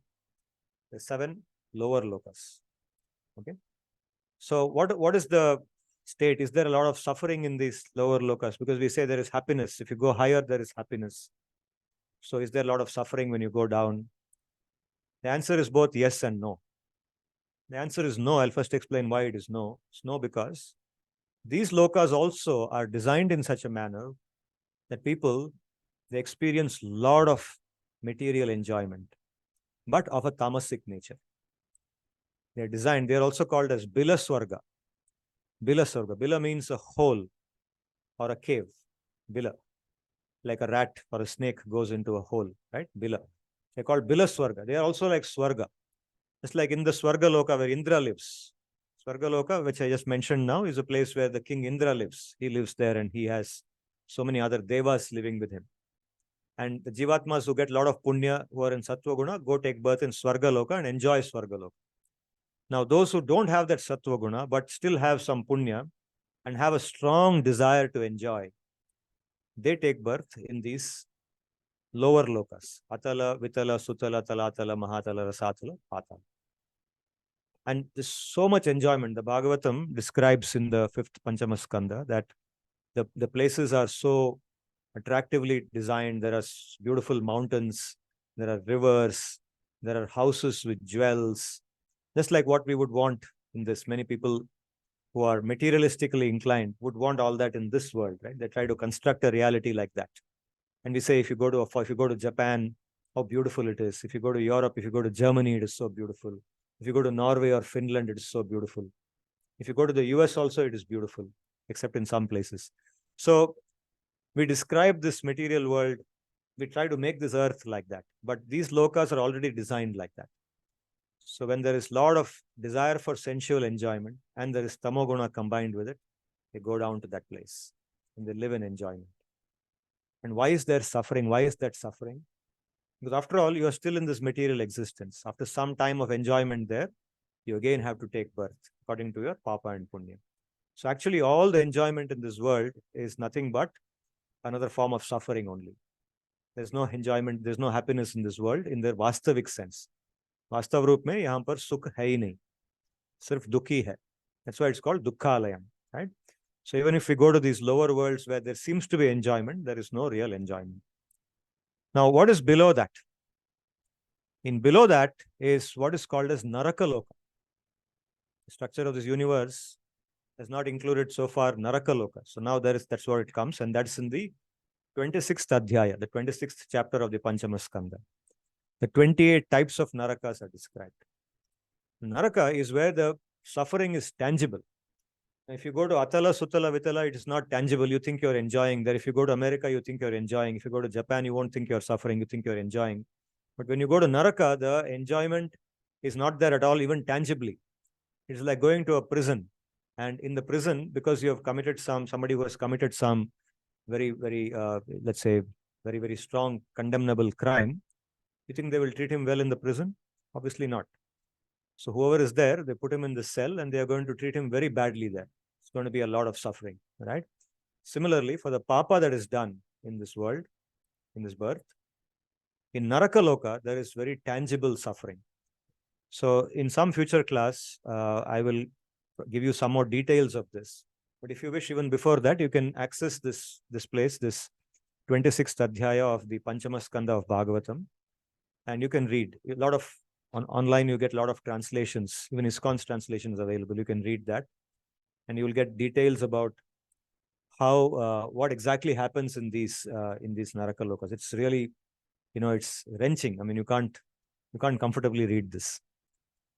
The 7 lower lokas. Okay. So what is the state? Is there a lot of suffering in these lower lokas? Because we say there is happiness. If you go higher, there is happiness. So is there a lot of suffering when you go down? The answer is both yes and no. The answer is no. I'll first explain why it is no. It's no because these lokas also are designed in such a manner that people, they experience a lot of material enjoyment, but of a tamasic nature. They're designed, they're also called as Bila Swarga. Bila Swarga. Bila means a hole or a cave. Bila. Like a rat or a snake goes into a hole, right? Bila. They're called Bila Swarga. They are also like Swarga. Just like in the Swarga Loka where Indra lives. Swarga Loka, which I just mentioned now, is a place where the king Indra lives. He lives there and he has so many other devas living with him. And the Jivatmas who get a lot of punya, who are in Sattva Guna, go take birth in Swarga Loka and enjoy Swarga Loka. Now, those who don't have that Sattva Guna, but still have some punya and have a strong desire to enjoy, they take birth in these lower lokas. Atala, Vitala, Sutala, Talatala, Mahatala, Rasatala, Patala. And there's so much enjoyment. The Bhagavatam describes in the 5th Panchamaskanda that the places are so attractively designed. There are beautiful mountains, there are rivers, there are houses with jewels, just like what we would want in this. Many people who are materialistically inclined would want all that in this world, right? They try to construct a reality like that. And we say, if you go to Japan, how beautiful it is. If you go to Europe, if you go to Germany, it is so beautiful. If you go to Norway or Finland, it is so beautiful. If you go to the US also, it is beautiful, except in some places. So we describe this material world, we try to make this earth like that. But these lokas are already designed like that. So when there is a lot of desire for sensual enjoyment and there is tamoguna combined with it, they go down to that place and they live in enjoyment. And why is there suffering? Why is that suffering? Because after all, you are still in this material existence. After some time of enjoyment there, you again have to take birth according to your papa and punya. So actually all the enjoyment in this world is nothing but another form of suffering only. There's no enjoyment, there's no happiness in this world in their vastavik sense. वास्तव रूप में यहाँ पर सुख है ही नहीं, सिर्फ दुखी है. That's why it's called dukkhalayam, right? So even if we go to these lower worlds where there seems to be enjoyment, there is no real enjoyment. Now, what is below that? In below that is what is called as naraka loka. The structure of this universe has not included so far naraka loka. So now that's where it comes, and that's in the 26th adhyaya, the 26th chapter of the Panchamaskanda. The 28 types of narakas are described. Naraka is where the suffering is tangible. If you go to Atala, Sutala, Vitala, it is not tangible. You think you're enjoying there. If you go to America, you think you're enjoying. If you go to Japan, you won't think you're suffering. You think you're enjoying. But when you go to Naraka, the enjoyment is not there at all, even tangibly. It's like going to a prison. And in the prison, because you have committed somebody who has committed some very, very, let's say, very, very strong, condemnable crime, you think they will treat him well in the prison? Obviously not. So whoever is there, they put him in the cell and they are going to treat him very badly there. It's going to be a lot of suffering, right? Similarly, for the papa that is done in this world, in this birth, in Naraka Loka, there is very tangible suffering. So in some future class, I will give you some more details of this. But if you wish, even before that, you can access this place, this 26th Adhyaya of the Panchama Skanda of Bhagavatam, and you can read a lot of online. You get a lot of translations, even ISKCON's translation is available. You can read that, and you will get details about how what exactly happens in these Naraka Lokas. It's really, it's wrenching. I mean, you can't comfortably read this.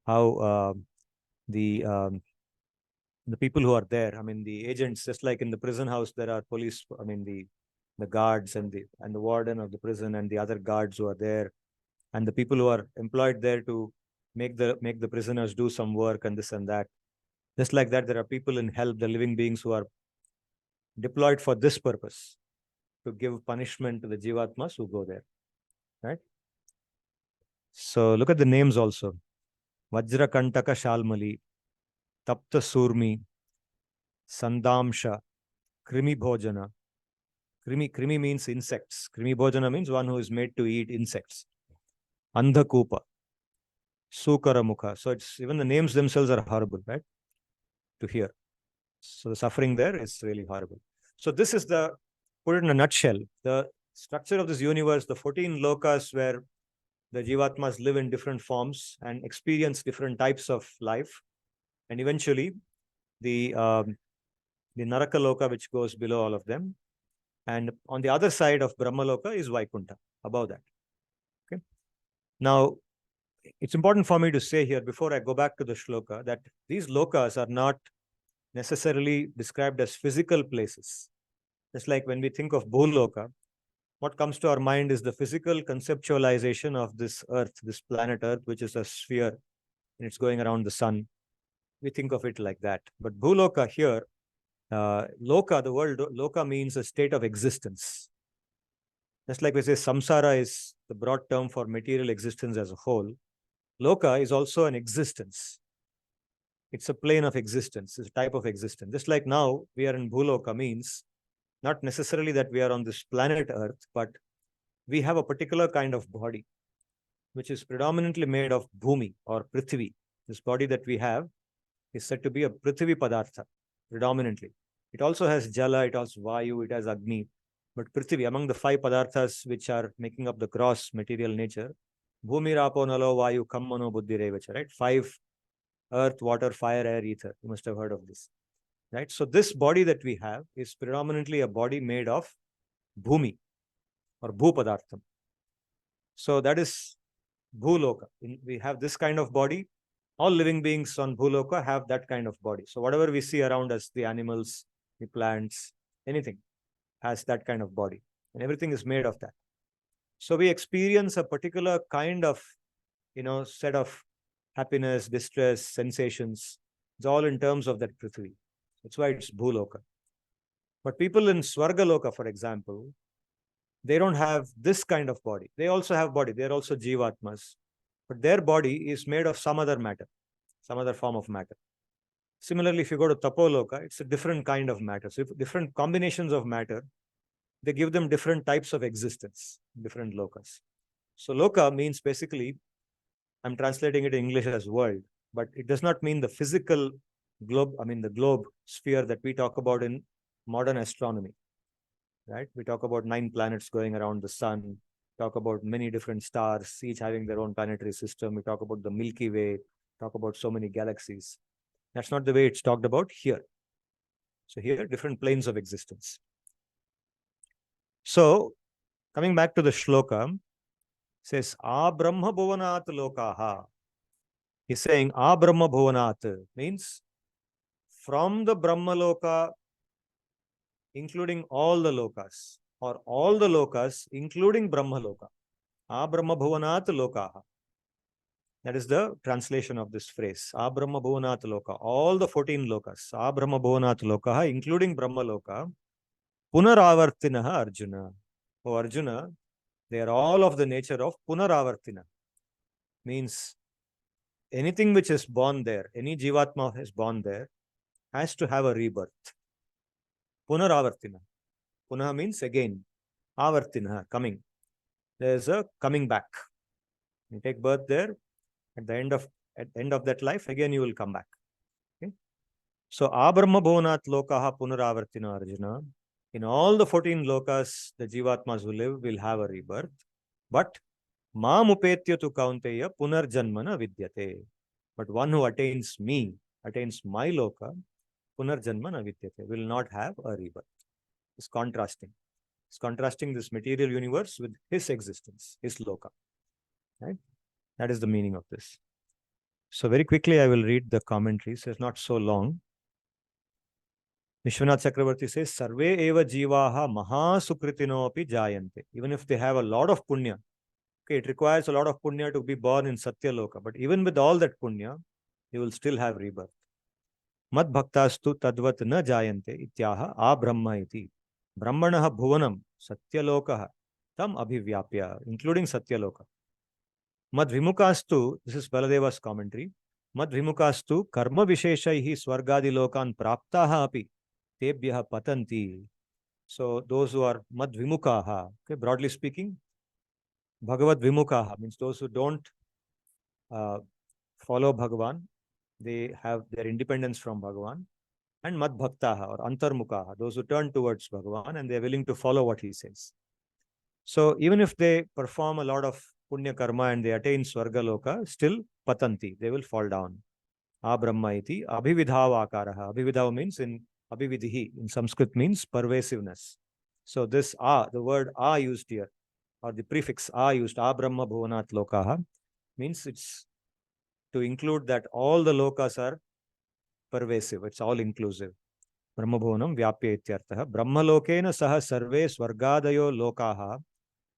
How the people who are there, I mean, the agents, just like in the prison house, there are police, I mean, the guards and the warden of the prison and the other guards who are there, and the people who are employed there to make the prisoners do some work and this and that. Just like that, there are people in hell, the living beings, who are deployed for this purpose, to give punishment to the jivatmas who go there, right? So look at the names also. Vajra Kantaka Shalmali, Tapta Surmi, Sandamsha, Krimi Bhojana. Krimi means insects. Krimi Bhojana means one who is made to eat insects. Andhakupa, Sukaramukha. So it's even the names themselves are horrible, right? To hear. So the suffering there is really horrible. So this is put it in a nutshell, the structure of this universe, the 14 lokas where the jivatmas live in different forms and experience different types of life. And eventually the Naraka Loka, which goes below all of them. And on the other side of Brahma Loka is Vaikuntha, above that. Okay. Now, it's important for me to say here, before I go back to the shloka, that these lokas are not necessarily described as physical places. Just like when we think of Bhuloka, what comes to our mind is the physical conceptualization of this earth, this planet Earth, which is a sphere and it's going around the sun. We think of it like that. But Bhuloka here, loka, the word loka means a state of existence. Just like we say samsara is the broad term for material existence as a whole, loka is also an existence. It's a plane of existence, it's a type of existence. Just like now we are in Bhuloka means not necessarily that we are on this planet Earth, but we have a particular kind of body, which is predominantly made of bhumi or prithvi. This body that we have is said to be a prithvi padartha, predominantly. It also has jala, it has vayu, it has agni. But prithvi, among the 5 padarthas which are making up the gross material nature, bhumi, rapo, nalo, vayu, kammano, buddhi, revacha, right? 5: earth, water, fire, air, ether. You must have heard of this, right? So this body that we have is predominantly a body made of bhumi or bhupadartham. So that is Bhuloka. We have this kind of body. All living beings on Bhuloka have that kind of body. So whatever we see around us, the animals, the plants, anything has that kind of body. And everything is made of that. So we experience a particular kind of, set of happiness, distress, sensations. It's all in terms of that Prithvi. That's why it's Bhuloka. But people in Swargaloka, for example, they don't have this kind of body. They also have body. They're also Jivatmas. But their body is made of some other matter, some other form of matter. Similarly, if you go to Tapoloka, it's a different kind of matter. So different combinations of matter, they give them different types of existence, different lokas. So loka means basically, I'm translating it in English as world, but it does not mean the physical globe, the globe sphere that we talk about in modern astronomy, right? We talk about 9 planets going around the sun, talk about many different stars, each having their own planetary system. We talk about the Milky Way, talk about so many galaxies. That's not the way it's talked about here. So here, different planes of existence. So, coming back to the shloka, says, A Brahma Bhuvanat Lokaha. He's saying, A Brahma Bhuvanat means from the Brahma Loka, including all the lokas, or all the lokas, including Brahma Loka. A Brahma Bhuvanat Lokaha. That is the translation of this phrase. A Brahma Bhuvanat Loka. All the 14 lokas. A Brahma Bhuvanat Lokaha, including Brahma Loka. Punaravartinaha Arjuna. Oh Arjuna, they are all of the nature of Punaravartina. Means anything which is born there, any Jivatma is born there, has to have a rebirth. punaravartina. Punah means again. Avartina, coming. There is a coming back. You take birth there. At the end of that life, again you will come back. Okay? So abrahma bhonat lokaha punaravartina Arjuna. In all the 14 lokas, the jivatmas who live will have a rebirth. But mam upetya tu kaunteya punarjanmana vidyate. But one who attains me, attains my loka, punarjanmana vidyate, will not have a rebirth. It's contrasting. It's contrasting this material universe with his existence, his loka. Right? That is the meaning of this. So very quickly, I will read the commentaries. It's not so long. Vishwanath Chakravarti says, Sarve eva jivaha mahasukritino api jayante. Even if they have a lot of punya, okay, it requires a lot of punya to be born in Satya Loka. But even with all that punya, you will still have rebirth. Mad bhaktastu tadvat na jayante ityaha abrahma iti. Brahmanaha bhuvanam Satya Lokaha tam abhivyapya, including Satya Loka. Mad vimukastu, this is Baladeva's commentary. Mad vimukastu karma visheshaihi swargadi lokan praptaha api tebhyaha patanti. So those who are mad vimukaha, okay, broadly speaking, Bhagavad vimukaha means those who don't follow Bhagavan, they have their independence from Bhagavan, and mad bhaktaha or antarmukaha, those who turn towards Bhagavan and they are willing to follow what he says. So even if they perform a lot of punya karma and they attain swarga loka, still patanti, they will fall down. Brahma iti abhividhava akaraha. Abhividhava means in abhividhi in Sanskrit means pervasiveness. So this the word used here, or the prefix used, Brahma bhuvanat lokaha, means it's to include that all the lokas are pervasive. It's all inclusive. Brahma bhuvanam vyapya ityartha. Brahma lokena saha sarve swargadayo lokaha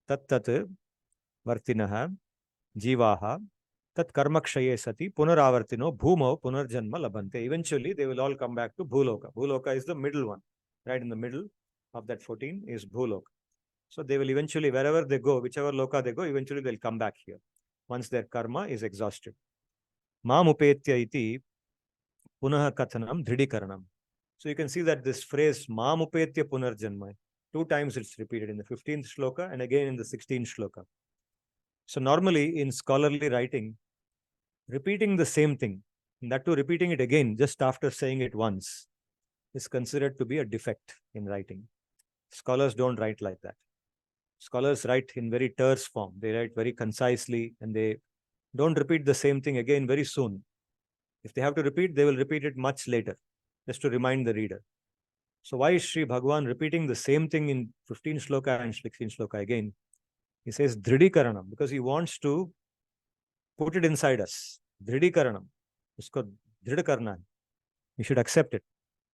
tat vartinaha jivaha tat karmakshaye sati punaravartino bhumau punarjanma labante. Eventually, they will all come back to bhuloka. Bhuloka is the middle one. Right in the middle of that 14 is bhuloka. So they will eventually, wherever they go, whichever loka they go, eventually they'll come back here once their karma is exhausted. Mam upetya iti punaha kathanam dhridikaranam. So you can see that this phrase mam upetya punarjanma, 2 times it's repeated in the 15th shloka and again in the 16th shloka. So normally in scholarly writing, repeating the same thing, and that too repeating it again just after saying it once, is considered to be a defect in writing. Scholars don't write like that. Scholars write in very terse form. They write very concisely and they don't repeat the same thing again very soon. If they have to repeat, they will repeat it much later, just to remind the reader. So why is Sri Bhagavan repeating the same thing in 15 shloka and 16 shloka again? He says Dridikaranam, because he wants to put it inside us. Dridikaranam. Usko drid karna. We should accept it.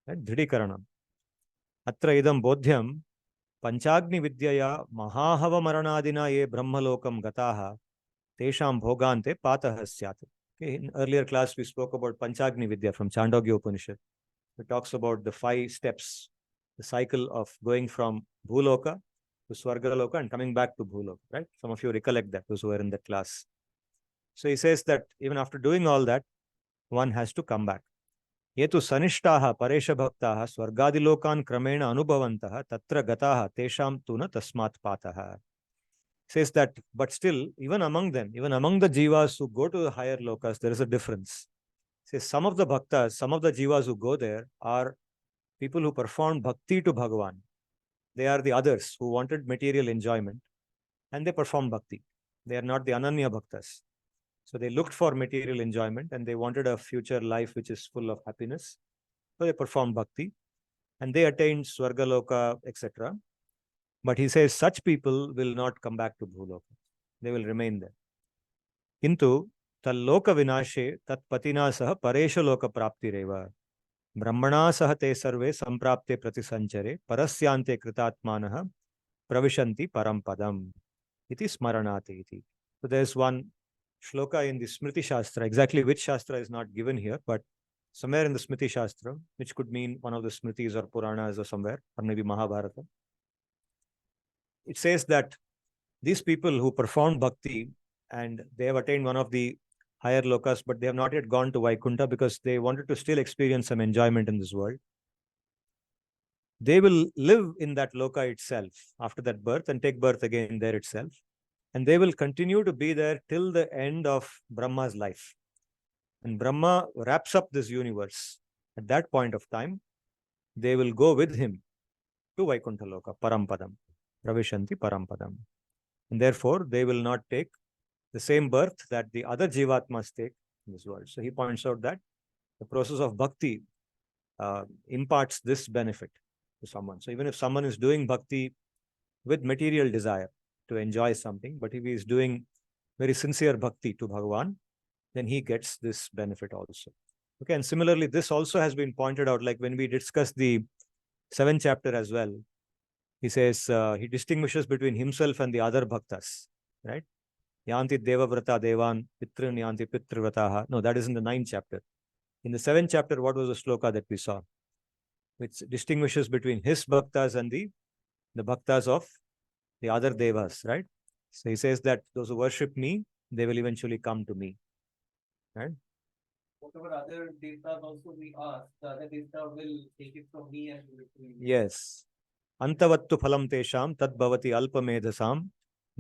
Right? Dridikaranam. Atra idam bodhyam panchagni vidyaya mahahava maranadina ye brahmalokam gataha tesham bhogante patah syat. Okay, in earlier class, we spoke about Panchagni Vidya from Chandogya Upanishad. It talks about the 5 steps, the cycle of going from Bhuloka to Swargaloka and coming back to Bhuloka, right? Some of you recollect that, those who were in that class. So he says that even after doing all that, one has to come back. Yetu sanishtaha paresha bhaktaha swargadilokan kramena anubhavantaha tatra gataha tesham tuna tasmat pataha. Says that, but still, even among them, even among the jivas who go to the higher lokas, there is a difference. Says some of the bhaktas, some of the jivas who go there are people who performed bhakti to Bhagavan. They are the others who wanted material enjoyment and they performed bhakti. They are not the Ananya bhaktas. So they looked for material enjoyment and they wanted a future life which is full of happiness. So they performed bhakti and they attained Swargaloka, etc. But he says such people will not come back to Bhuloka. They will remain there. Kintu talloka vinashe tat patina saha paresha loka praptireva. Brahmana saha te sarve samprapte pratisanchare parasyante kritatmanaha pravishanti parampadam. Iti smaranati iti. So there is one shloka in the Smriti Shastra. Exactly which Shastra is not given here, but somewhere in the Smriti Shastra, which could mean one of the Smritis or Puranas or somewhere, or maybe Mahabharata. It says that these people who performed bhakti and they have attained one of the higher lokas, but they have not yet gone to Vaikuntha because they wanted to still experience some enjoyment in this world. they will live in that loka itself after that birth and take birth again there itself. And they will continue to be there till the end of Brahma's life. And Brahma wraps up this universe. At that point of time, they will go with him to Vaikuntha Loka, Parampadam, Pravishanti Parampadam. And therefore, they will not take the same birth that the other Jivatmas take in this world. So he points out that the process of bhakti imparts this benefit to someone. So even if someone is doing bhakti with material desire to enjoy something, but if he is doing very sincere bhakti to Bhagavan, then he gets this benefit also. Okay, and similarly, this also has been pointed out, like when we discuss the 7th chapter as well, he says, he distinguishes between himself and the other bhaktas, right? Yanti devavrata devan pitrin yanti pitrivrataha. No, that is in the 9th chapter. In the 7th chapter, what was the sloka that we saw? Which distinguishes between his bhaktas and the bhaktas of the other devas, right? So he says that those who worship me, they will eventually come to me, right? Whatever other devas also we ask, the other devata will take it from me and give it to me. Yes. Antavattu phalam tesham tad bhavati alpamedhasam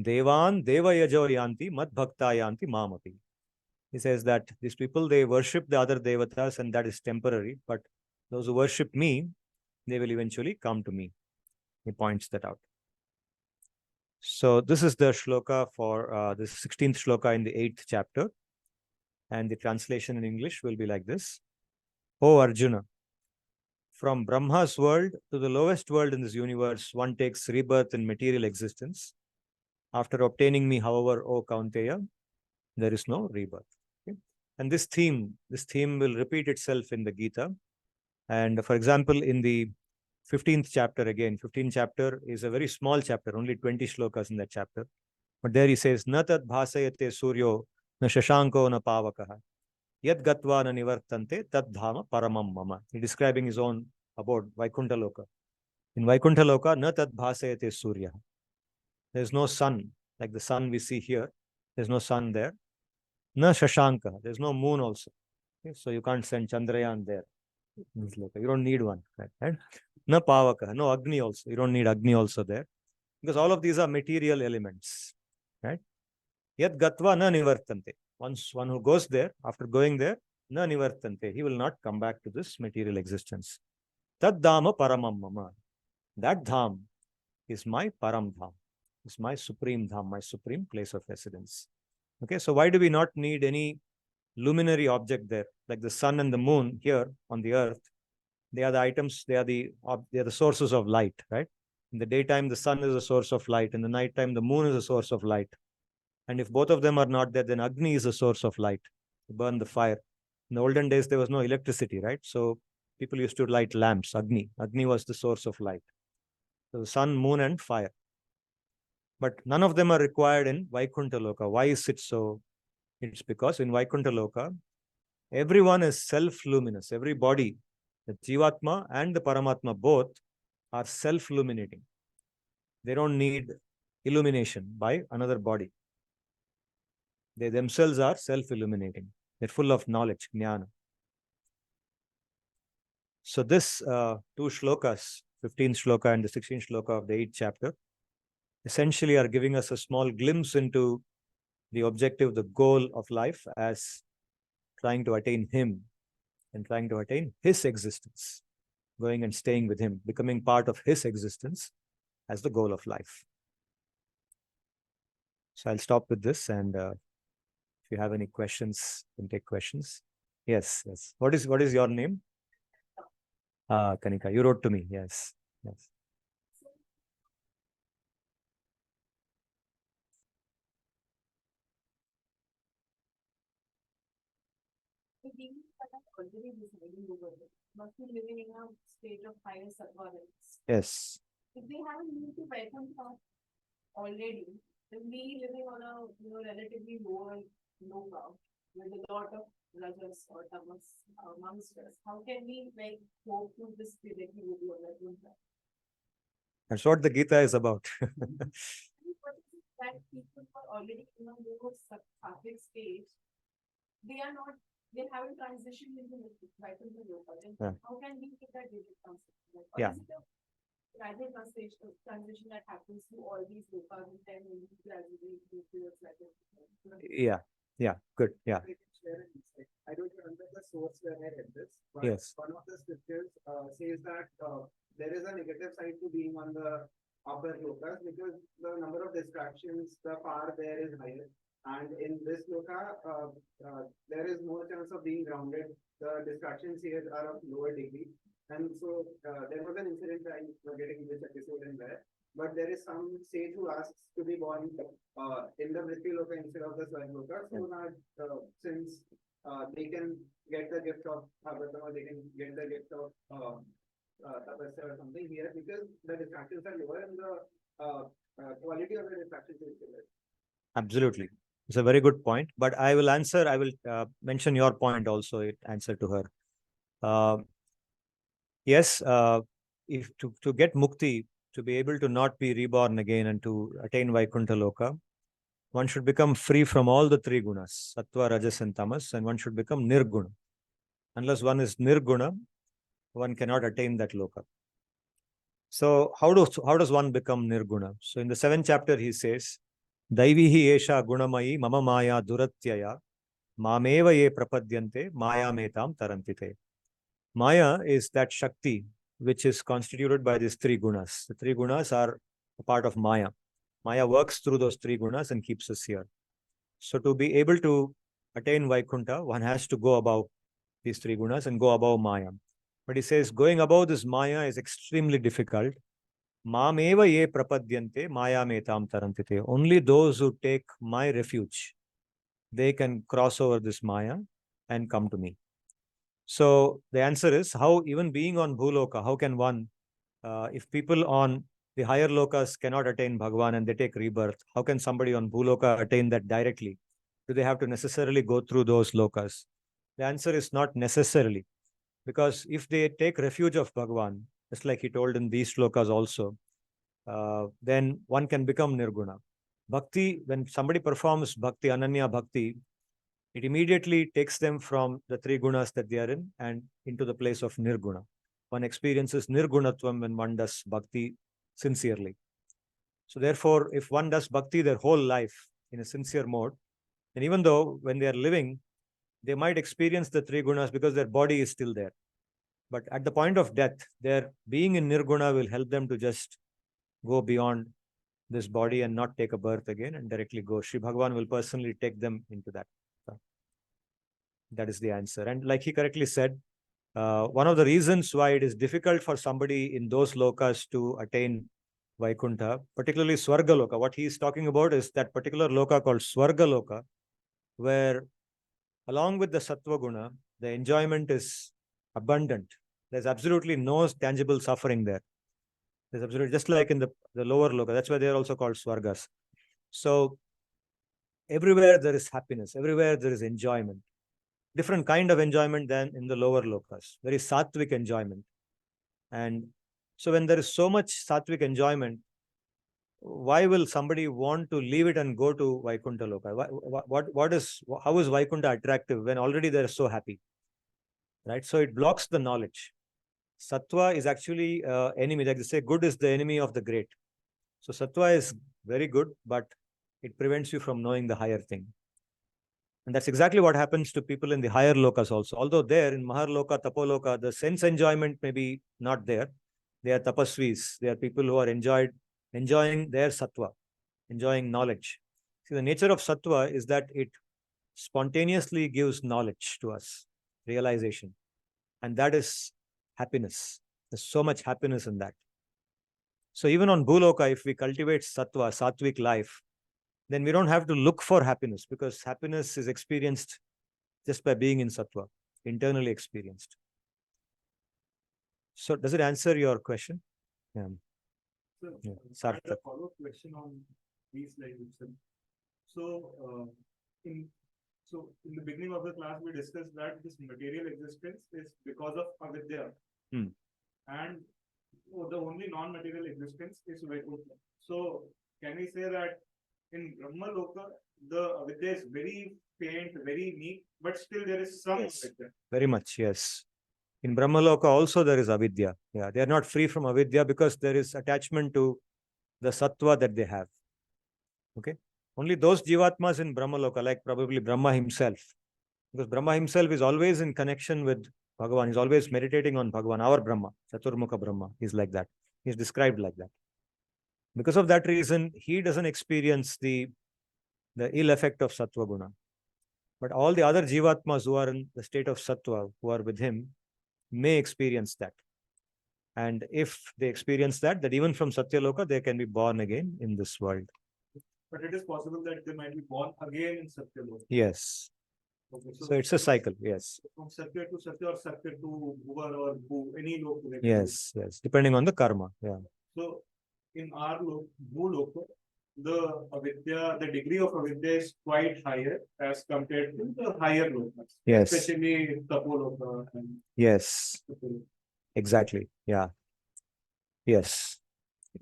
devan devayajo yanti mad bhakta yanti mamapi. He says that these people, they worship the other devatas and that is temporary, but those who worship me, they will eventually come to me. He points that out. So this is the shloka for the 16th shloka in the 8th chapter. And the translation in English will be like this. O Arjuna, from Brahma's world to the lowest world in this universe, one takes rebirth in material existence. After obtaining me, however, O Kaunteya, there is no rebirth. Okay? And this theme will repeat itself in the Gita. And for example, in the 15th chapter again, 15th chapter is a very small chapter, only 20 shlokas in that chapter. But there he says, Na tad bhasayate suryo, na shashanko na pavakaha. Yad gatva na nivartante tad dhama paramam mama. He's describing his own abode, Vaikuntha Loka. In Vaikuntha Loka, na tad bhasayate surya. There is no sun, like the sun we see here. There's no sun there. Na shashanka. There's no moon also. Okay? So you can't send Chandrayaan there. You don't need one. Right? Na pavaka. No Agni also. You don't need Agni also there. Because all of these are material elements. Right? Yat gatva na nivartante. Once one who goes there, after going there, na nivartante, he will not come back to this material existence. Tad dhama paramam mama. That dham is my param dham. Is my supreme dham, my supreme place of residence. Okay, so why do we not need any luminary object there, like the sun and the moon here on the earth? They are the items, they are the sources of light, right? In the daytime, the sun is a source of light. In the nighttime, the moon is a source of light. And if both of them are not there, then Agni is a source of light to burn the fire. In the olden days, there was no electricity, right? So people used to light lamps, Agni. Agni was the source of light. So the sun, moon, and fire. But none of them are required in Vaikuntha Loka. Why is it so? It's because in Vaikuntha Loka, everyone is self-luminous. Every body, the Jivatma and the Paramatma both are self-illuminating. They don't need illumination by another body. They themselves are self-illuminating. They're full of knowledge, jnana. So this two shlokas, 15th shloka and the 16th shloka of the 8th chapter, essentially are giving us a small glimpse into the objective, the goal of life as trying to attain him and trying to attain his existence, going and staying with him, becoming part of his existence as the goal of life. So I'll stop with this, and if you have any questions, you can take questions. Yes, yes. What is your name? Kanika, you wrote to me. Yes, yes. The beings that are already residing over there must be living in a state of higher awareness. Yes. If they haven't moved to Vaikuntha already, then we living on a relatively lower loka with a lot of rajas or tamas amongst us. How can we hope to this directly with your Vaikuntha? That's what the Gita is about. That people are already in a more sattvic stage, they haven't transitioned into Vaikuntha loka. Then how can we get that digit concept? Yeah. gradual transition that happens to all these lokas and then we gradually move towards Yeah, good. Yeah. I don't remember the source where I read this, but Yes. one of the scriptures says that there is a negative side to being on the upper lokas because the number of distractions, the power there is higher. And in this loka, there is more chance of being grounded. The distractions here are of lower degree. And so there was an incident, I'm forgetting which episode in there, but there is some sage who asks to be born in the Mrityu Loka instead of the Swarg Loka, so that since they can get the gift of Bhagavatam, they can get the gift of Tapasya or something here because the distractions are lower and the quality of the distractions is lower. Absolutely. It's a very good point, but I will mention your point also, it answer to her. Yes, if to get mukti, to be able to not be reborn again and to attain Vaikuntha Loka, one should become free from all the three gunas, sattva, rajas, and tamas, and one should become nirguna. Unless one is nirguna, one cannot attain that loka. So how does one become nirguna? So in the 7th chapter, he says, Daivihi esha gunamayi mama maya duratyaya mameva ye prapadyante maya metam tarantite. Maya is that Shakti which is constituted by these three gunas. The three gunas are a part of Maya. Maya works through those three gunas and keeps us here. So to be able to attain Vaikuntha, one has to go above these three gunas and go above Maya. But he says going above this Maya is extremely difficult. Mameva ye prapadyante maya metam tarantite. Only those who take my refuge, they can cross over this Maya and come to me. So the answer is how, even being on Bhuloka, how can one, if people on the higher lokas cannot attain Bhagavan and they take rebirth, how can somebody on Bhuloka attain that directly? Do they have to necessarily go through those lokas? The answer is not necessarily, because if they take refuge of Bhagavan, just like he told in these lokas also, then one can become nirguna. Bhakti, when somebody performs bhakti, Ananya bhakti, it immediately takes them from the three gunas that they are in and into the place of nirguna. One experiences nirgunatvam when one does bhakti sincerely. So therefore, if one does bhakti their whole life in a sincere mode, then even though when they are living, they might experience the three gunas because their body is still there. But at the point of death, their being in nirguna will help them to just go beyond this body and not take a birth again and directly go. Sri Bhagavan will personally take them into that. That is the answer. And like he correctly said, one of the reasons why it is difficult for somebody in those lokas to attain Vaikuntha, particularly Swarga Loka, what he is talking about is that particular loka called Swarga Loka, where along with the Sattva Guna, the enjoyment is abundant. There's absolutely no tangible suffering there. There's absolutely, just like in the lower loka, that's why they're also called Swargas. So everywhere there is happiness, everywhere there is enjoyment. Different kind of enjoyment than in the lower lokas, very sattvic enjoyment. And so when there is so much sattvic enjoyment, why will somebody want to leave it and go to Vaikuntha Loka? How is Vaikuntha attractive when already they're so happy? Right? So it blocks the knowledge. Sattva is actually enemy. Like they say, good is the enemy of the great. So sattva is very good, but it prevents you from knowing the higher thing. And that's exactly what happens to people in the higher lokas also. Although there in Maharloka, Tapoloka, the sense enjoyment may be not there. They are tapasvis. They are people who are enjoying their sattva, enjoying knowledge. See, the nature of sattva is that it spontaneously gives knowledge to us, realization. And that is happiness. There's so much happiness in that. So even on Bhuloka, if we cultivate sattva, sattvic life, then we don't have to look for happiness because happiness is experienced just by being in sattva, internally experienced. So does it answer your question? Yeah. So, I have a follow-up question on these slides itself. So, in the beginning of the class, we discussed that this material existence is because of avidya, and the only non-material existence is Vaikuntha. So, can we say that in Brahma Loka, the avidya is very faint, very meek, but still there is some Yes. avidya? Very much, yes. In Brahmaloka also there is avidya. Yeah, they are not free from avidya because there is attachment to the sattva that they have. Okay. Only those jivatmas in Brahmaloka, like probably Brahma himself, because Brahma himself is always in connection with Bhagavan. He's always meditating on Bhagavan. Our Brahma, Chaturmukha Brahma, is like that. He's described like that. Because of that reason, he doesn't experience the ill effect of Sattva Guna. But all the other jivatmas who are in the state of Sattva, who are with him, may experience that. And if they experience that even from Satyaloka, they can be born again in this world. But it is possible that they might be born again in Satyaloka. Yes. Okay, So it's a cycle. Yes. from Satya to Satya or Satya to Bhuva or Bhu, any loka. Yes. Yes. Depending on the karma. Yeah. So in our Bhuloka, the avidya, the degree of avidya is quite higher as compared to the higher lokas. Yes. Especially Tapoloka and Yes. Tapoloka. Exactly. Yeah. Yes.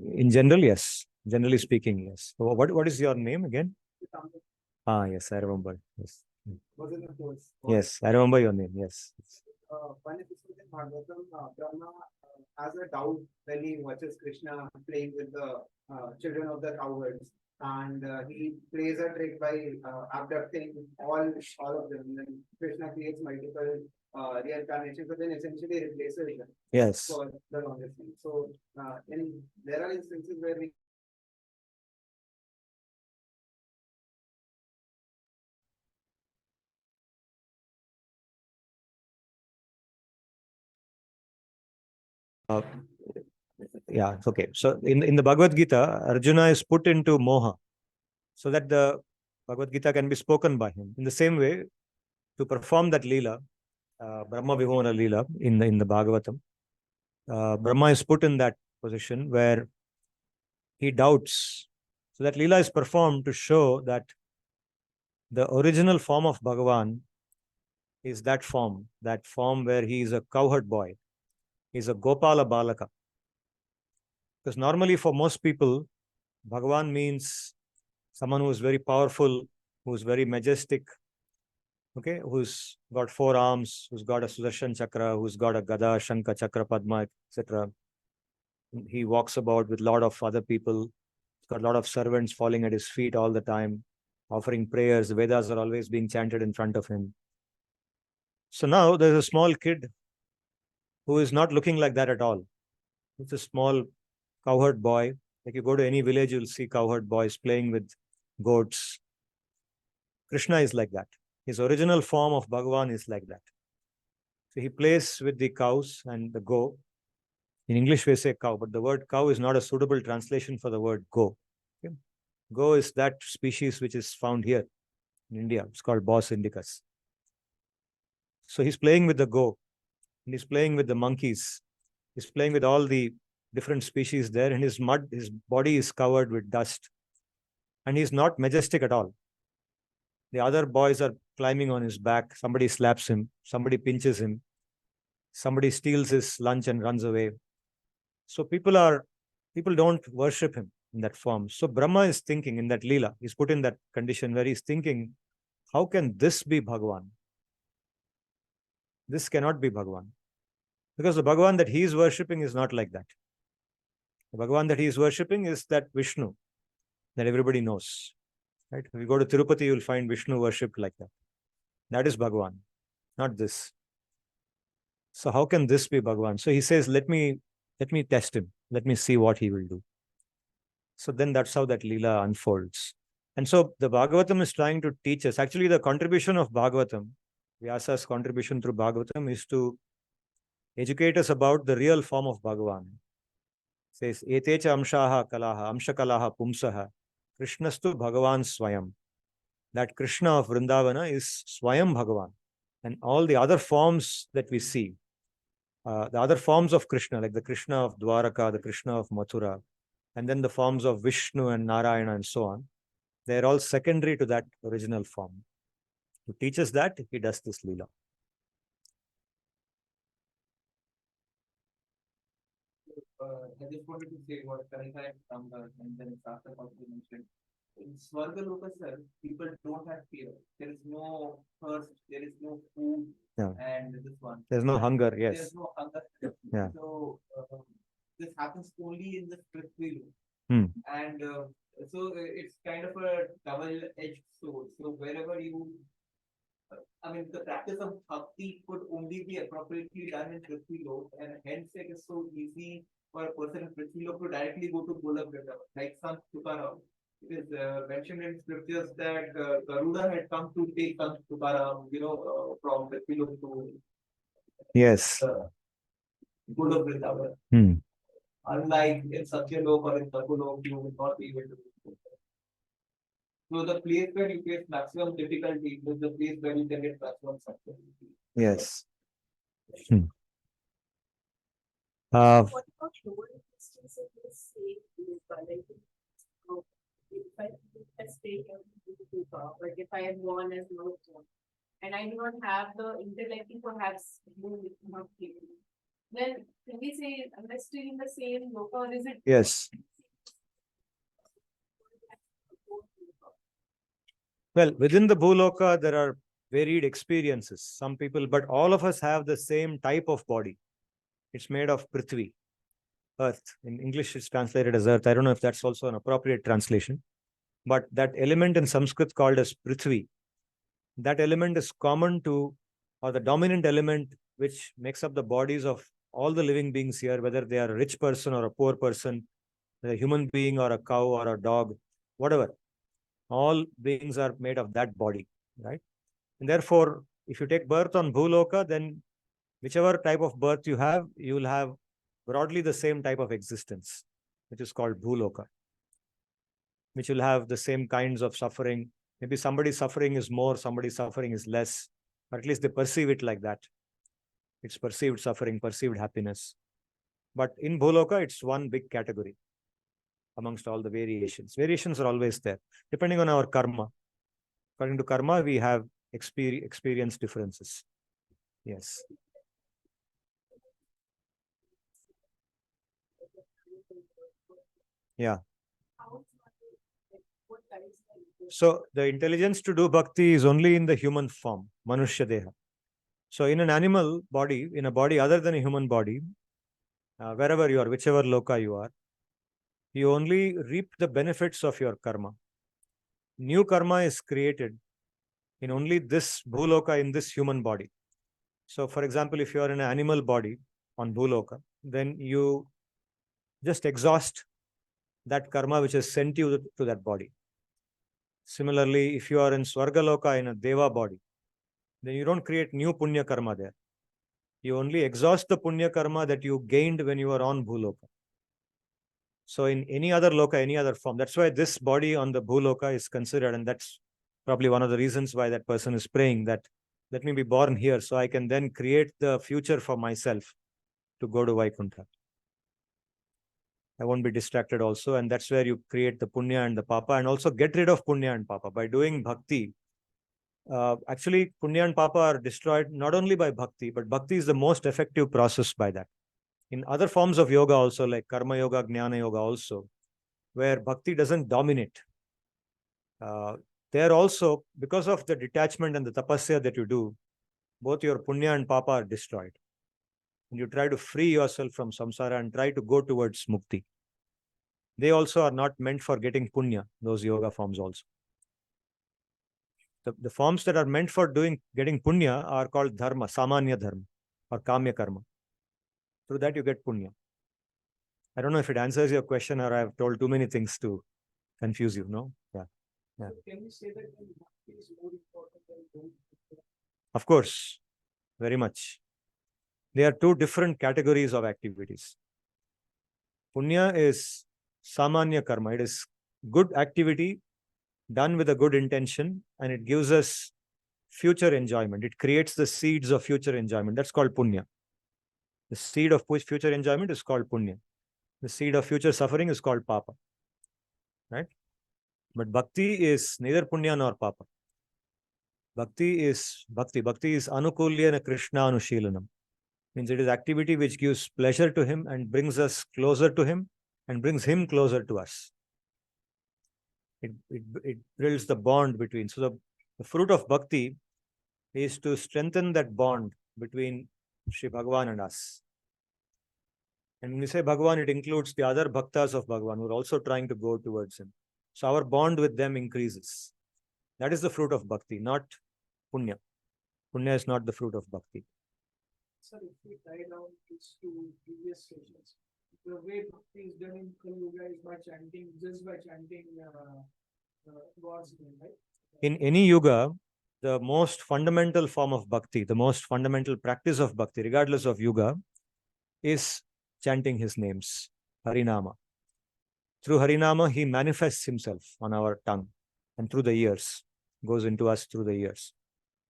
In general, yes. Generally speaking, yes. So what is your name again? Ah, yes, I remember. Yes. Was in the course. Yes, I remember your name. Yes. When it is in Bhagavatam, Brahma has a doubt when he watches Krishna playing with the children of the cowherds, and he plays a trick by abducting all of them. And then Krishna creates multiple reincarnations, but then essentially replaces them Yes. for the longest time. So, there are instances where we Yeah, okay. So in the Bhagavad Gita, Arjuna is put into moha so that the Bhagavad Gita can be spoken by him. In the same way, to perform that Leela, Brahma Vihona Leela in the Bhagavatam, Brahma is put in that position where he doubts. So that Leela is performed to show that the original form of Bhagavan is that form where he is a cowherd boy. He's a Gopala Balaka. Because normally for most people, Bhagavan means someone who is very powerful, who's very majestic, okay, who's got 4 arms, who's got a Sudarshan Chakra, who's got a Gada, Shankha, Chakra, Padma, etc. He walks about with a lot of other people. He's got a lot of servants falling at his feet all the time, offering prayers. The Vedas are always being chanted in front of him. So now there's a small kid who is not looking like that at all. It's a small cowherd boy. Like you go to any village, you'll see cowherd boys playing with goats. Krishna is like that. His original form of Bhagavan is like that. So he plays with the cows and the go. In English, we say cow, but the word cow is not a suitable translation for the word go. Okay? Go is that species which is found here in India. It's called Bos indicus. So he's playing with the go, and he's playing with the monkeys. He's playing with all the different species there, and his body is covered with dust. And he's not majestic at all. The other boys are climbing on his back. Somebody slaps him. Somebody pinches him. Somebody steals his lunch and runs away. So people don't worship him in that form. So Brahma is thinking in that Leela. He's put in that condition where he's thinking, how can this be Bhagavan? This cannot be Bhagavan. Because the Bhagavan that he is worshipping is not like that. The Bhagavan that he is worshipping is that Vishnu that everybody knows. Right? If you go to Tirupati, you'll find Vishnu worshipped like that. That is Bhagavan, not this. So how can this be Bhagavan? So he says, let me test him. Let me see what he will do. So then that's how that Leela unfolds. And so the Bhagavatam is trying to teach us. Actually, the contribution of Bhagavatam, Vyasa's contribution through Bhagavatam, is to educate us about the real form of Bhagavan. It says, Etecha amshaha kalaha, amshakalaha pumsaha, Krishnastu Bhagavan Swayam. That Krishna of Vrindavana is Swayam Bhagavan. And all the other forms that we see, the other forms of Krishna, like the Krishna of Dwaraka, the Krishna of Mathura, and then the forms of Vishnu and Narayana and so on, they're all secondary to that original form. To teach us that, he does this Leela. I just wanted to say what Kanika and then after what you mentioned. in Swarga Loka, sir, people don't have fear. There is no thirst, there is no food, Yeah. and this one. There's no hunger, yes. There's no hunger. Yeah. So this happens only in the spiritual loop. Hmm. And so it's kind of a double-edged sword. So wherever you, I mean, the practice of bhakti could only be appropriately done in Prithvi Lok, and hence it is so easy for a person in Prithvi Lok to directly go to Golak Vrindavan, like Sant Tukaram. It is mentioned in scriptures that Garuda had come to take Sant Tukaram, from Prithvi Lok to Yes. Golak Vrindavan. Hmm. Unlike in Satyalok or in Sargolok, you will not be able to do that. So the place where you face maximum difficulty is the place where you can get maximum success. Yes. Hmm. Uh, What about lower instances of the same loka? Like, if I stay here in loka, but if I am born as loka, and I do not have the intellect to perhaps move not capable, then can we say am I still in the same loka, or is it? yes. Well, within the Bhuloka, there are varied experiences. Some people, but all of us have the same type of body. It's made of Prithvi, earth. In English, it's translated as earth. I don't know if that's also an appropriate translation. But that element in Sanskrit called as Prithvi, that element is common to, or the dominant element which makes up the bodies of all the living beings here, whether they are a rich person or a poor person, a human being or a cow or a dog, whatever. All beings are made of that body, right? And therefore, if you take birth on Bhuloka, then whichever type of birth you have, you will have broadly the same type of existence, which is called Bhuloka, which will have the same kinds of suffering. Maybe somebody's suffering is more, somebody's suffering is less, or at least they perceive it like that. It's perceived suffering, perceived happiness. But in Bhuloka, it's one big category amongst all the variations. Variations are always there, depending on our karma. According to karma, we have experience differences. Yes. Yeah. So the intelligence to do bhakti is only in the human form, Manushya Deha. So in an animal body, in a body other than a human body, wherever you are, whichever loka you are, you only reap the benefits of your karma. New karma is created in only this bhuloka, in this human body. So for example, if you are in an animal body on bhuloka, then you just exhaust that karma which has sent you to that body. Similarly, if you are in Swargaloka in a Deva body, then you don't create new punya karma there. You only exhaust the punya karma that you gained when you were on Bhuloka. So in any other loka, any other form, that's why this body on the Bhuloka is considered, and that's probably one of the reasons why that person is praying that, let me be born here so I can then create the future for myself to go to Vaikuntha. I won't be distracted also, and that's where you create the punya and the papa, and also get rid of punya and papa by doing bhakti. Actually, punya and papa are destroyed not only by bhakti, but bhakti is the most effective process by that. In other forms of yoga also, like karma yoga, jnana yoga also, where bhakti doesn't dominate. There also, because of the detachment and the tapasya that you do, both your punya and papa are destroyed. And you try to free yourself from samsara and try to go towards mukti. They also are not meant for getting punya, those yoga forms also. The forms that are meant for getting punya are called dharma, samanya dharma, or kamya karma. Through that you get punya. I don't know if it answers your question or I've told too many things to confuse you, no? Yeah. Yeah. So can you say that bhakti is more important than Of course, very much. They are two different categories of activities. Punya is samanya karma. It is good activity done with a good intention, and it gives us future enjoyment. It creates the seeds of future enjoyment. That's called punya. The seed of future enjoyment is called punya. The seed of future suffering is called papa. Right? But bhakti is neither punya nor papa. Bhakti is bhakti. Bhakti is anukulyana krishna anushilanam. Means it is activity which gives pleasure to him and brings us closer to him and brings him closer to us. It builds the bond between. So the fruit of bhakti is to strengthen that bond between Sri Bhagavan and us. And when we say Bhagavan, it includes the other bhaktas of Bhagavan who are also trying to go towards him. So our bond with them increases. That is the fruit of bhakti, not punya. Punya is not the fruit of bhakti. Sir, if we tie down these two previous stages, the way bhakti is done in Kali Yuga is by chanting, just by chanting God's name, right? In any yuga, the most fundamental form of bhakti, the most fundamental practice of bhakti, regardless of yuga, is chanting his names, Harinama. Through Harinama, he manifests himself on our tongue and through the ears, goes into us through the ears.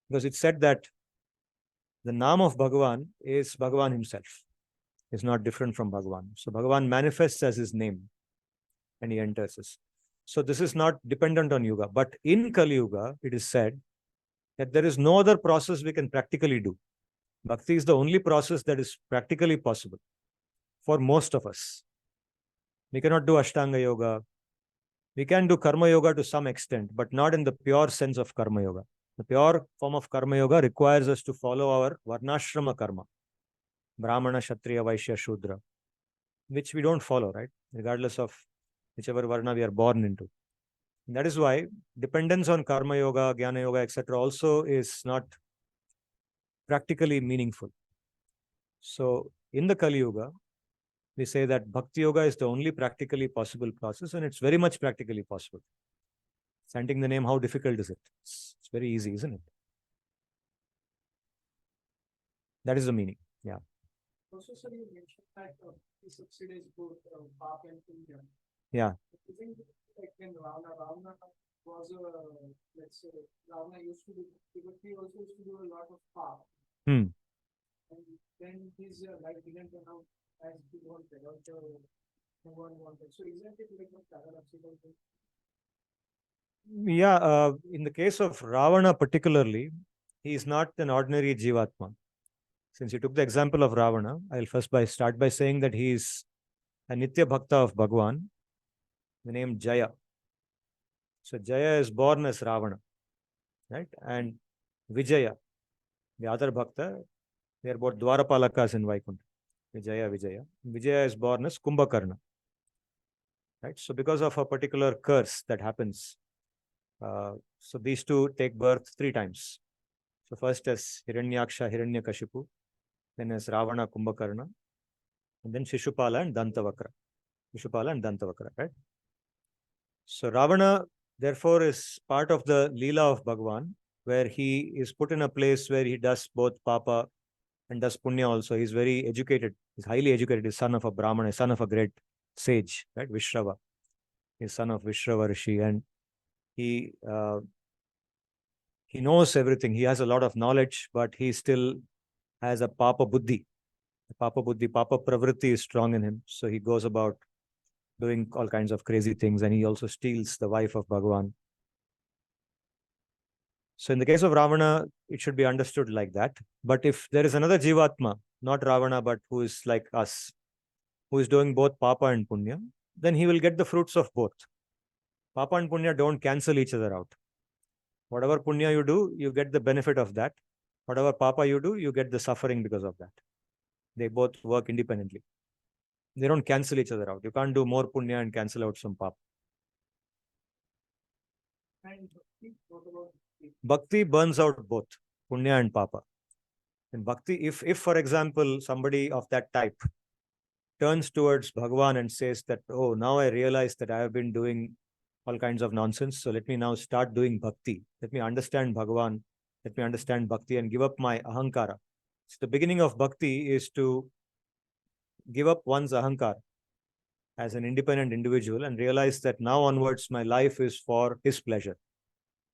Because it's said that the name of Bhagavan is Bhagavan himself. It's not different from Bhagavan. So Bhagavan manifests as his name and he enters us. So this is not dependent on yuga. But in Kali Yuga, it is said that there is no other process we can practically do. Bhakti is the only process that is practically possible for most of us. We cannot do Ashtanga Yoga. We can do Karma Yoga to some extent, but not in the pure sense of Karma Yoga. The pure form of Karma Yoga requires us to follow our Varnashrama Karma, Brahmana, Kshatriya, Vaishya, Shudra, which we don't follow, right? Regardless of whichever Varna we are born into. And that is why dependence on Karma Yoga, Jnana Yoga, etc. also is not practically meaningful. So in the Kali Yuga, we say that Bhakti Yoga is the only practically possible process, and it's very much practically possible. Chanting the name, how difficult is it? It's very easy, isn't it? That is the meaning. Yeah. Also, sir, you mentioned that he subsidies both Papa and Punya. Yeah. Isn't it like when Ravana was let's say, Ravana used to do, but he also used to do a lot of Papa. Hmm. And then his life didn't turn out as he wanted, or no one wanted. So isn't it like a paradoxical thing? Yeah, in the case of Ravana particularly, he is not an ordinary Jivatma. Since you took the example of Ravana, I'll first start by saying that he is a Nitya Bhakta of Bhagwan, the name Jaya. So Jaya is born as Ravana, right? And Vijaya, the other Bhakta, they are both Dwarapalakas in Vaikuntha. Vijaya. Vijaya is born as Kumbhakarna, right? So because of a particular curse that happens, so these two take birth 3 times. So first as Hiranyaksha, Hiranyakashipu, then as Ravana, Kumbhakarna, and then Shishupala and Dantavakra. Right? So Ravana, therefore, is part of the Leela of Bhagwan, where he is put in a place where he does both Papa and does Punya also. He's very educated. He's highly educated. He's son of a Brahmana, son of a great sage, right? Vishrava. He's son of Vishrava Rishi, and he knows everything. He has a lot of knowledge, but he still has a Papa Buddhi. Papa Pravritti is strong in him. So he goes about doing all kinds of crazy things, and he also steals the wife of Bhagavan. So in the case of Ravana, it should be understood like that. But if there is another Jivatma, not Ravana, but who is like us, who is doing both Papa and Punya, then he will get the fruits of both. Papa and Punya don't cancel each other out. Whatever Punya you do, you get the benefit of that. Whatever Papa you do, you get the suffering because of that. They both work independently. They don't cancel each other out. You can't do more Punya and cancel out some Papa. And what about Bhakti burns out both Punya and Papa. And Bhakti, if for example, somebody of that type turns towards Bhagavan and says that, oh, now I realize that I have been doing all kinds of nonsense. So let me now start doing Bhakti. Let me understand Bhagavan. Let me understand Bhakti and give up my ahankara. So the beginning of Bhakti is to give up one's ahankara as an independent individual and realize that now onwards my life is for his pleasure.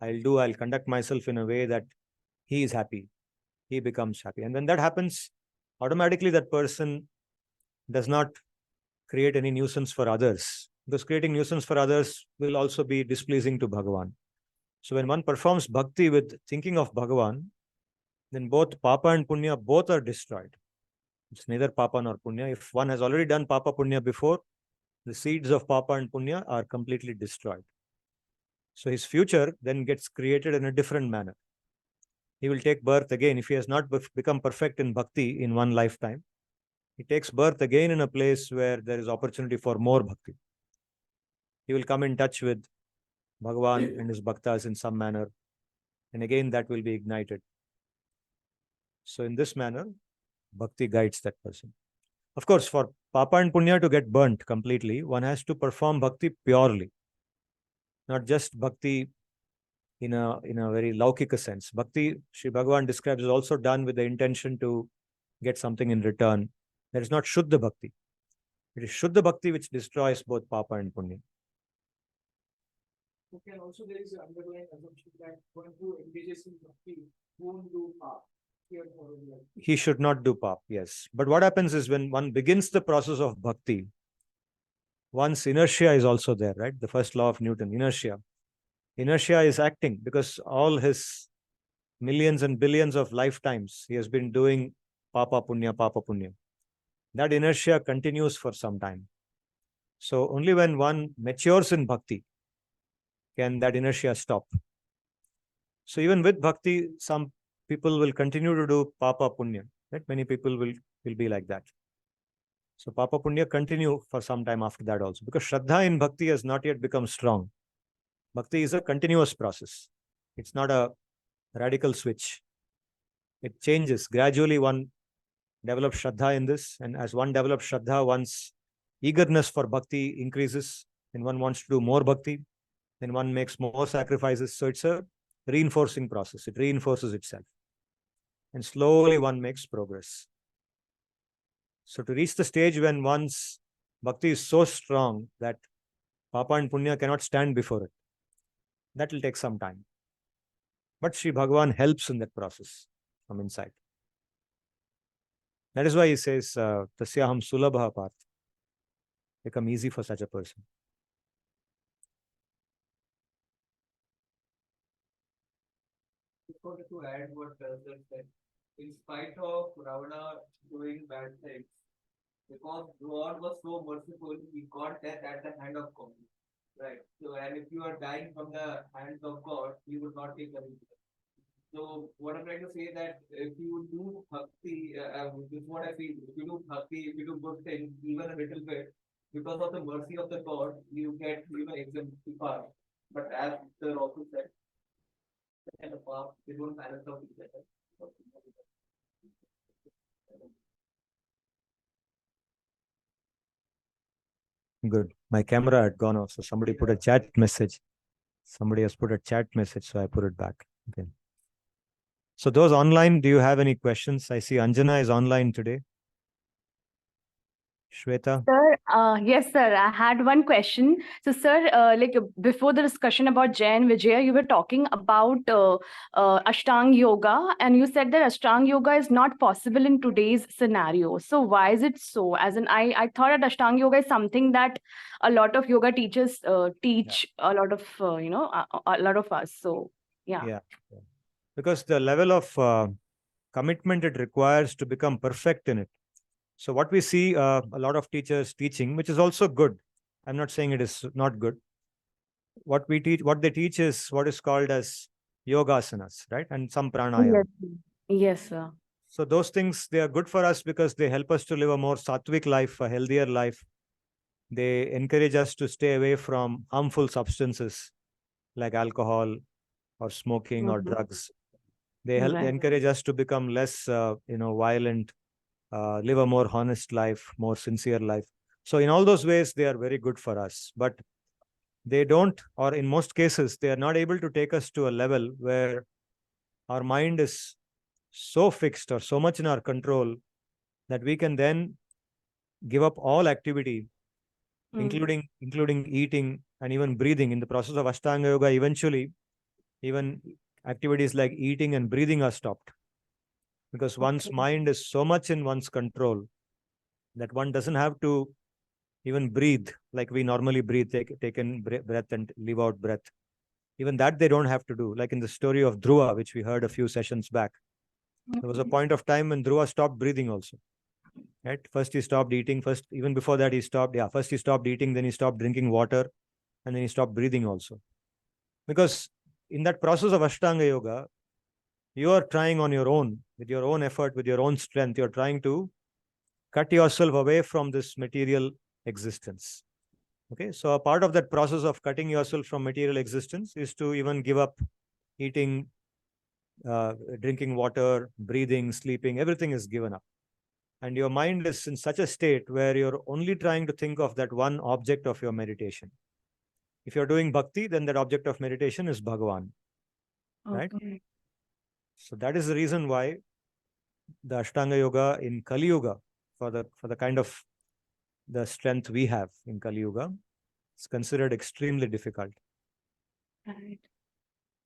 I'll conduct myself in a way that he is happy. He becomes happy. And when that happens, automatically that person does not create any nuisance for others. Because creating nuisance for others will also be displeasing to Bhagavan. So when one performs bhakti with thinking of Bhagavan, then both Papa and Punya both are destroyed. It's neither Papa nor Punya. If one has already done Papa Punya before, the seeds of Papa and Punya are completely destroyed. So his future then gets created in a different manner. He will take birth again. If he has not become perfect in bhakti in one lifetime, he takes birth again in a place where there is opportunity for more bhakti. He will come in touch with Bhagavan and his bhaktas in some manner. And again, that will be ignited. So in this manner, bhakti guides that person. Of course, for papa and punya to get burnt completely, one has to perform bhakti purely. Not just bhakti in a very laukika sense. Bhakti, Sri Bhagavan describes, is also done with the intention to get something in return. That is not Shuddha Bhakti. It is Shuddha Bhakti which destroys both papa and punya. Okay, and also there is an underlying assumption that one who engages in bhakti won't do path here for his life. He should not do pap, yes. But what happens is when one begins the process of bhakti, one's inertia is also there, right? The first law of Newton, inertia. Inertia is acting because all his millions and billions of lifetimes he has been doing papa punya, papa punya. That inertia continues for some time. So only when one matures in bhakti can that inertia stop. So even with bhakti, some people will continue to do papa punya. Right? Many people will be like that. So papa punya continue for some time after that also, because shraddha in bhakti has not yet become strong. Bhakti is a continuous process. It's not a radical switch. It changes. Gradually one develops shraddha in this, and as one develops shraddha, one's eagerness for bhakti increases, and one wants to do more bhakti, then one makes more sacrifices. So it's a reinforcing process. It reinforces itself. And slowly one makes progress. So to reach the stage when one's bhakti is so strong that papa and punya cannot stand before it, that will take some time. But Sri Bhagavan helps in that process from inside. That is why he says, Tasyaham sulabha path. Become easy for such a person. Just wanted to add what sir said. In spite of Ravana doing bad things, because God was so merciful, he got death at the hand of God. Right. So, and if you are dying from the hands of God, he would not take any. So, what I'm trying to say that if you do bhakti, this is what I feel. If you do bhakti, if you do good things, even a little bit, because of the mercy of the God, you get exempt to path. But as the also said, and the path, they don't balance out each other. Good. My camera had gone off, so somebody put a chat message. Somebody has put a chat message, so I put it back. Okay. So those online, do you have any questions? I see Anjana is online today. Shweta? Sir, yes, sir. I had one question. So, sir, before the discussion about Jay and Vijaya, you were talking about Ashtanga Yoga, and you said that Ashtanga Yoga is not possible in today's scenario. So, why is it so? As in, I thought that Ashtanga Yoga is something that a lot of yoga teachers teach a lot of, a lot of us. So, yeah. Yeah. Because the level of commitment it requires to become perfect in it. So what we see a lot of teachers teaching, which is also good. I'm not saying it is not good. What they teach is what is called as yogasanas, right? And some pranayama. Yes, yes, sir. So those things, they are good for us because they help us to live a more sattvic life, a healthier life. They encourage us to stay away from harmful substances like alcohol or smoking or drugs. They encourage us to become less, violent, live a more honest life, more sincere life. So in all those ways, they are very good for us. But they don't, or in most cases, they are not able to take us to a level where our mind is so fixed or so much in our control that we can then give up all activity, including eating and even breathing. In the process of Ashtanga Yoga, eventually, even activities like eating and breathing are stopped. Because one's mind is so much in one's control that one doesn't have to even breathe like we normally breathe, take in breath and leave out breath. Even that they don't have to do. Like in the story of Dhruva, which we heard a few sessions back. There was a point of time when Dhruva stopped breathing also. Right? First he stopped eating. Even before that he stopped. First he stopped eating, then he stopped drinking water, and then he stopped breathing also. Because in that process of Ashtanga Yoga, you are trying on your own, with your own effort, with your own strength, you're trying to cut yourself away from this material existence. Okay, so a part of that process of cutting yourself from material existence is to even give up eating, drinking water, breathing, sleeping, everything is given up. And your mind is in such a state where you're only trying to think of that one object of your meditation. If you're doing bhakti, then that object of meditation is Bhagavan. Right? Okay. So that is the reason why the Ashtanga Yoga in Kali Yuga, for the kind of the strength we have in Kali Yuga, is considered extremely difficult. Right.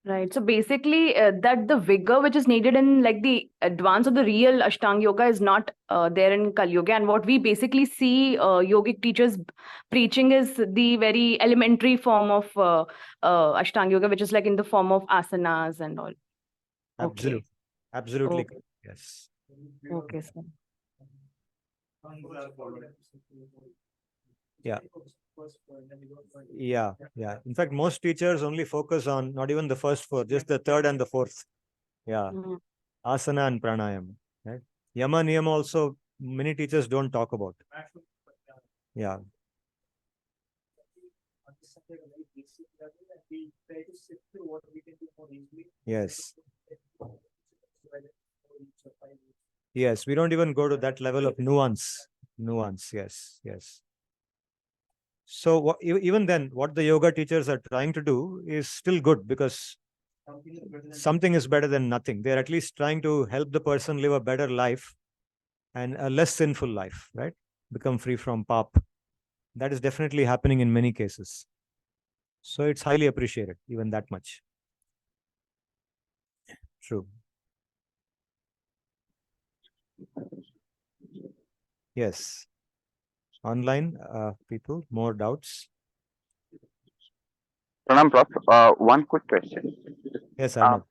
Right. So basically, that the vigor which is needed in like the advance of the real Ashtanga Yoga is not there in Kali Yuga. And what we basically see yogic teachers preaching is the very elementary form of Ashtanga Yoga, which is like in the form of asanas and all. Absolutely. Okay. Absolutely. Okay. Yes. Okay, sir. Yeah. Yeah. Yeah. In fact, most teachers only focus on not even the first four, just the third and the fourth. Yeah. Mhm. Asana and pranayama. Right? Yama niyama also many teachers don't talk about. Yeah. Yes. Yes. We don't even go to that level of nuance. Nuance. Yes. Yes. So even then, what the yoga teachers are trying to do is still good, because something is better than nothing. They're at least trying to help the person live a better life and a less sinful life, right? Become free from pap. That is definitely happening in many cases. So it's highly appreciated, even that much. True. Yes. Online people, more doubts. Pranam Prof, one quick question. Yes, Arnav.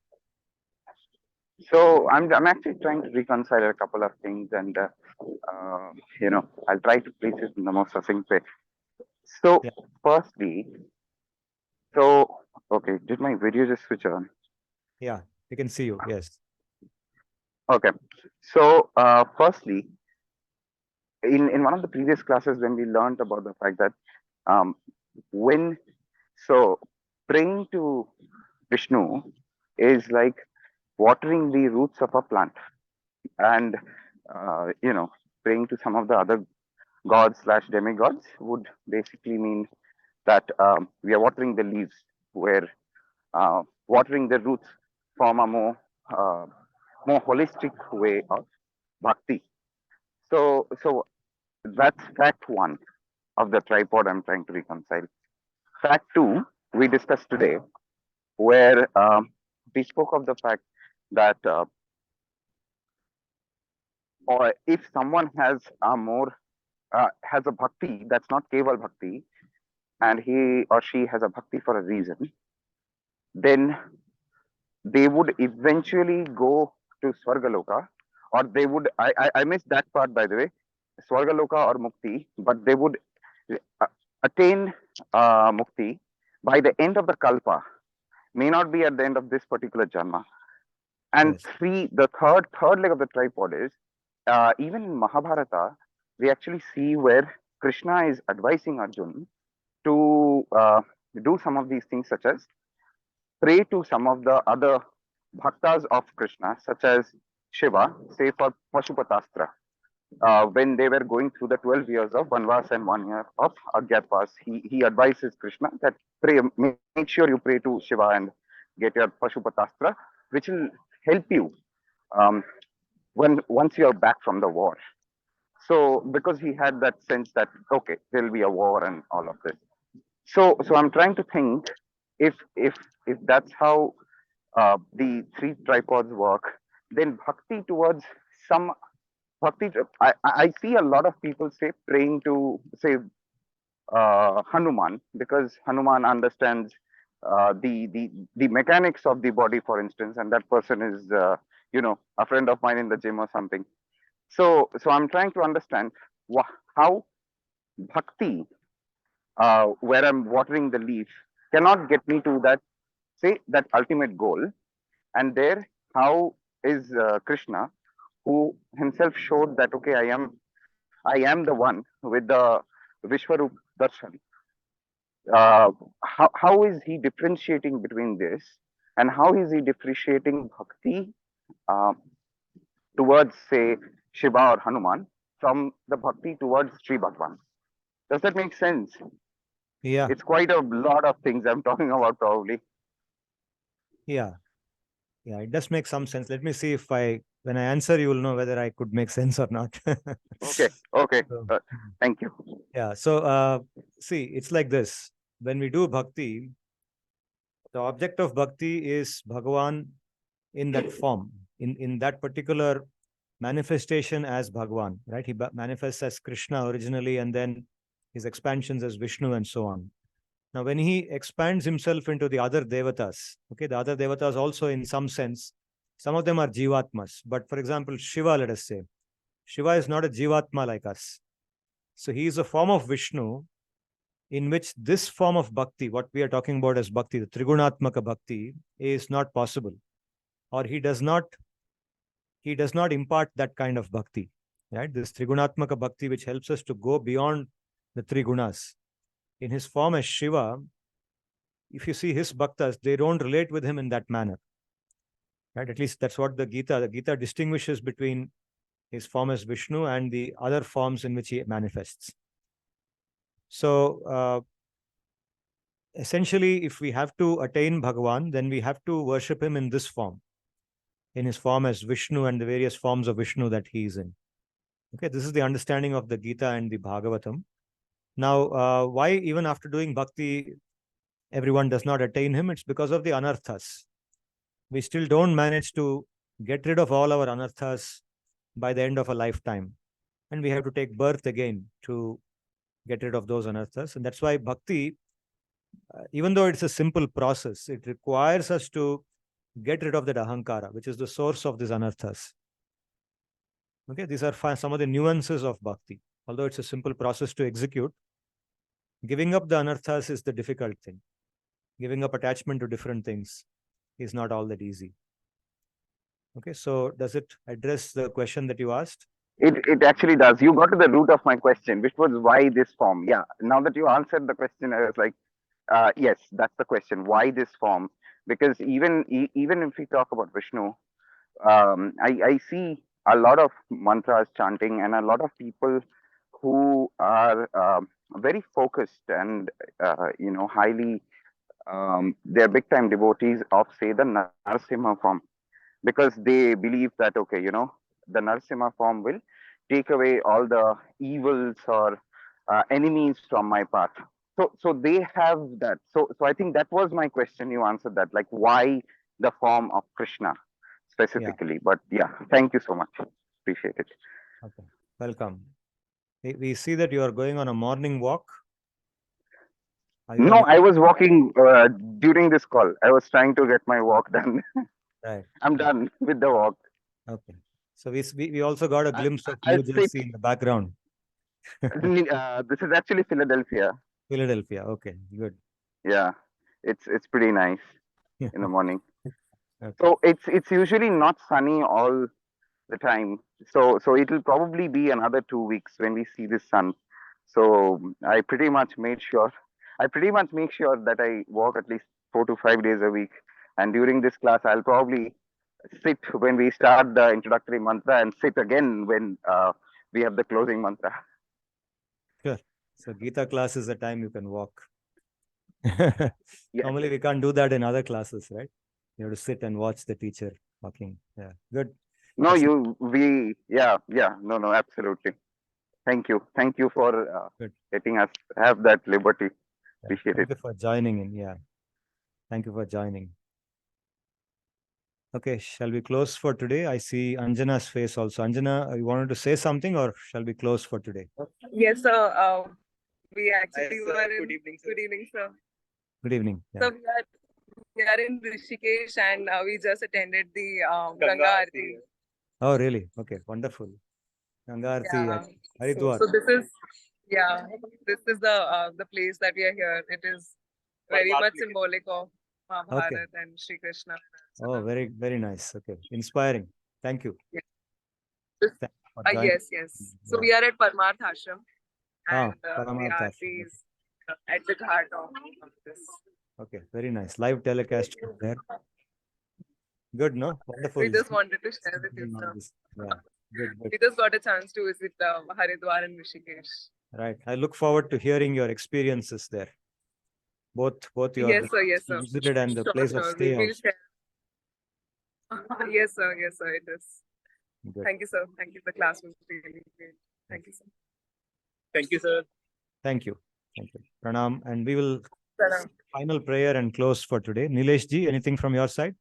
So I'm actually trying to reconcile a couple of things, and I'll try to place it in the most succinct way. So Yeah. firstly, so okay, did my video just switch on? Yeah, we can see you. Yes. Okay, so firstly, in one of the previous classes when we learned about the fact that when praying to Vishnu is like watering the roots of a plant, and praying to some of the other gods slash demigods would basically mean that we are watering the leaves, where watering the roots form a more holistic way of bhakti. So that's fact one of the tripod I'm trying to reconcile. Fact two we discussed today, where we spoke of the fact that or if someone has a more has a bhakti that's not keval bhakti, and he or she has a bhakti for a reason, then they would eventually go to Swargaloka, or they would, I missed that part by the way, Swargaloka or Mukti, but they would uh, attain Mukti by the end of the Kalpa, may not be at the end of this particular Janma. And Yes. the third leg of the tripod is, even in Mahabharata, we actually see where Krishna is advising Arjun to do some of these things, such as pray to some of the other bhaktas of Krishna, such as Shiva, say for Pashupatastra. When they were going through the 12 years of Vanvas and 1 year of Agyatpas, he advises Krishna that make sure you pray to Shiva and get your Pashupatastra, which will help you once you're back from the war. So because he had that sense that, okay, there'll be a war and all of this. So I'm trying to think if that's how the three tripods work, then bhakti towards some bhakti. I see a lot of people say praying to say Hanuman, because Hanuman understands the mechanics of the body, for instance, and that person is a friend of mine in the gym or something. So I'm trying to understand how bhakti, where I'm watering the leaf, cannot get me to that say, that ultimate goal. And there, how is Krishna, who himself showed that, okay, I am the one with the Vishwarup Darshan. How is he differentiating between this, and how is he differentiating bhakti uh, towards, say, Shiva or Hanuman from the bhakti towards Sri Bhagwan? Does that make sense? Yeah, It's quite a lot of things I'm talking about, probably. yeah, yeah. It does make some sense. Let me see if when I answer, you will know whether I could make sense or not. Okay, okay. So, Thank you. yeah. So, see, it's like this. When we do bhakti, the object of bhakti is Bhagavan in that form, in that particular manifestation as Bhagavan, right? He manifests as Krishna originally, and then his expansions as Vishnu and so on. Now, when he expands himself into the other devatas, okay, the other devatas also, in some sense, some of them are jivatmas. But for example, Shiva, let us say, Shiva is not a jivatma like us. So he is a form of Vishnu in which this form of bhakti, what we are talking about as bhakti, the Trigunatmaka bhakti, is not possible, or he does not impart that kind of bhakti, right? This Trigunatmaka bhakti, which helps us to go beyond the three gunas. In his form as Shiva, if you see his bhaktas, they don't relate with him in that manner, right? At least that's what the Gita distinguishes between his form as Vishnu and the other forms in which he manifests. So, essentially, if we have to attain Bhagavan, then we have to worship him in this form, in his form as Vishnu and the various forms of Vishnu that he is in. Okay, this is the understanding of the Gita and the Bhagavatam. Now, why even after doing bhakti, everyone does not attain him? It's because of the anarthas. We still don't manage to get rid of all our anarthas by the end of a lifetime. And we have to take birth again to get rid of those anarthas. And that's why bhakti, even though it's a simple process, it requires us to get rid of that ahankara, which is the source of these anarthas. Okay, these are some of the nuances of bhakti. Although it's a simple process to execute, giving up the anarthas is the difficult thing. Giving up attachment to different things is not all that easy. Okay, so does it address the question that you asked? It actually does. You got to the root of my question, which was why this form. Yeah. Now that you answered the question, I was like, yes, that's the question. Why this form? Because even if we talk about Vishnu, I see a lot of mantras chanting and a lot of people who are very focused and highly they're big time devotees of, say, the Narasimha form, because they believe that, okay, the Narasimha form will take away all the evils or enemies from my path. So they have that. So I think that was my question. You answered that, like, why the form of Krishna specifically. But yeah, thank you so much. Appreciate it. Okay, welcome. We see that you are going on a morning walk. No, I was walking during this call. I was trying to get my walk done. Right. I'm done with the walk. Okay. So we also got a glimpse of I'll New Jersey in the background. This is actually Philadelphia. Philadelphia. Okay, good. Yeah, it's pretty nice in the morning. Okay. So it's usually not sunny all the time. So it'll probably be another 2 weeks when we see the sun. So I pretty much make sure that I walk at least 4 to 5 days a week. And during this class, I'll probably sit when we start the introductory mantra and sit again when we have the closing mantra. Sure. So Gita class is the time you can walk. Yes. Normally we can't do that in other classes, right? You have to sit and watch the teacher walking. Yeah, good. No, Excellent. no, absolutely. Thank you for Good. letting us have that liberty. Yeah. Appreciate Thank it. you for joining in. Yeah. Thank you for joining. Okay, shall we close for today? I see Anjana's face also. Anjana, you wanted to say something, or shall we close for today? Yes, sir. We actually Hi, sir. were in. Good evening, sir. Good evening, sir. Good evening. Yeah. So we are in Rishikesh, and we just attended the Ganga Ganga Aarti. Aarti. Oh, really? Okay, wonderful. Ganga Aarti Yeah. at Haridwar. So this is the place that we are here. It is very much symbolic of Mahabharata and Shri Krishna. Oh, very, very nice. Okay. Inspiring. Thank you. Yes. Thank you for joining. Yes, yes. So Yeah. we are at Parmarth Ashram, Ah, and the Paramartha Ashram. aarti is at the ghat of this. Okay, very nice. Live telecast from there. Good, no? Wonderful. We just wanted to share with you, sir. Yeah, good, good. We just got a chance to visit Haridwar and Rishikesh. Right. I look forward to hearing your experiences there. Both your Yes, sir. Yes, sir. visited and the Sure, place of sure. stay We will also. share. Yes, sir. Yes, sir. It is. Good. Thank you, sir. Thank you. The class was really great. Thank you, sir. Thank you, sir. Thank you. Thank you. Pranam. And we will Pranam. final prayer and close for today. Nilesh ji, anything from your side?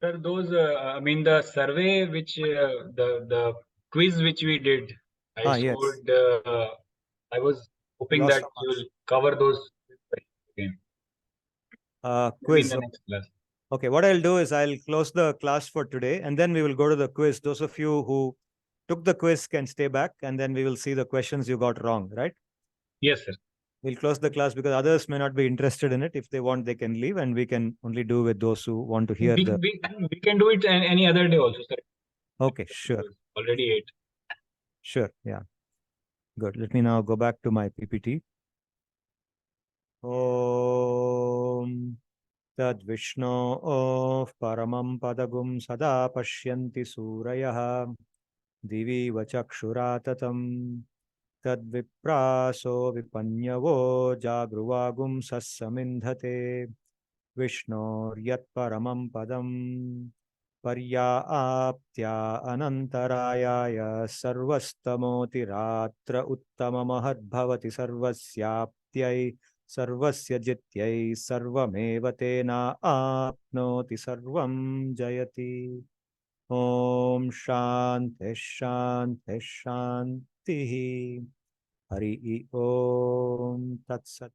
Sir, those, I mean, the survey which, the quiz which we did, I Yes. scored, I was hoping Lots that of you marks. will cover those again. Maybe in Quiz. the next class. Okay, what I'll do is I'll close the class for today and then we will go to the quiz. Those of you who took the quiz can stay back and then we will see the questions you got wrong, right? Yes, sir. We'll close the class because others may not be interested in it. If they want, they can leave and we can only do with those who want to hear the... We can do it any other day also, sir. Okay, sure. Already 8. Sure, yeah. Good. Let me now go back to my PPT. Om Tad Vishno of Paramam Padagum Sada Pashyanti Surayah Divi Vachakshuratatam Tad Vipraso Vipanyavo Jagruvagum Sassamindhate Vishno Yat Paramam Padam Paryaaptya Anantarayaya Sarvastamoti Ratra Uttamamahadbhavati Sarvasyaptyai Sarvasya Jityai Sarvameva Tena Apnoti Sarvam Jayati Om Shanti Shanti Shanti Hari Om Tat Sat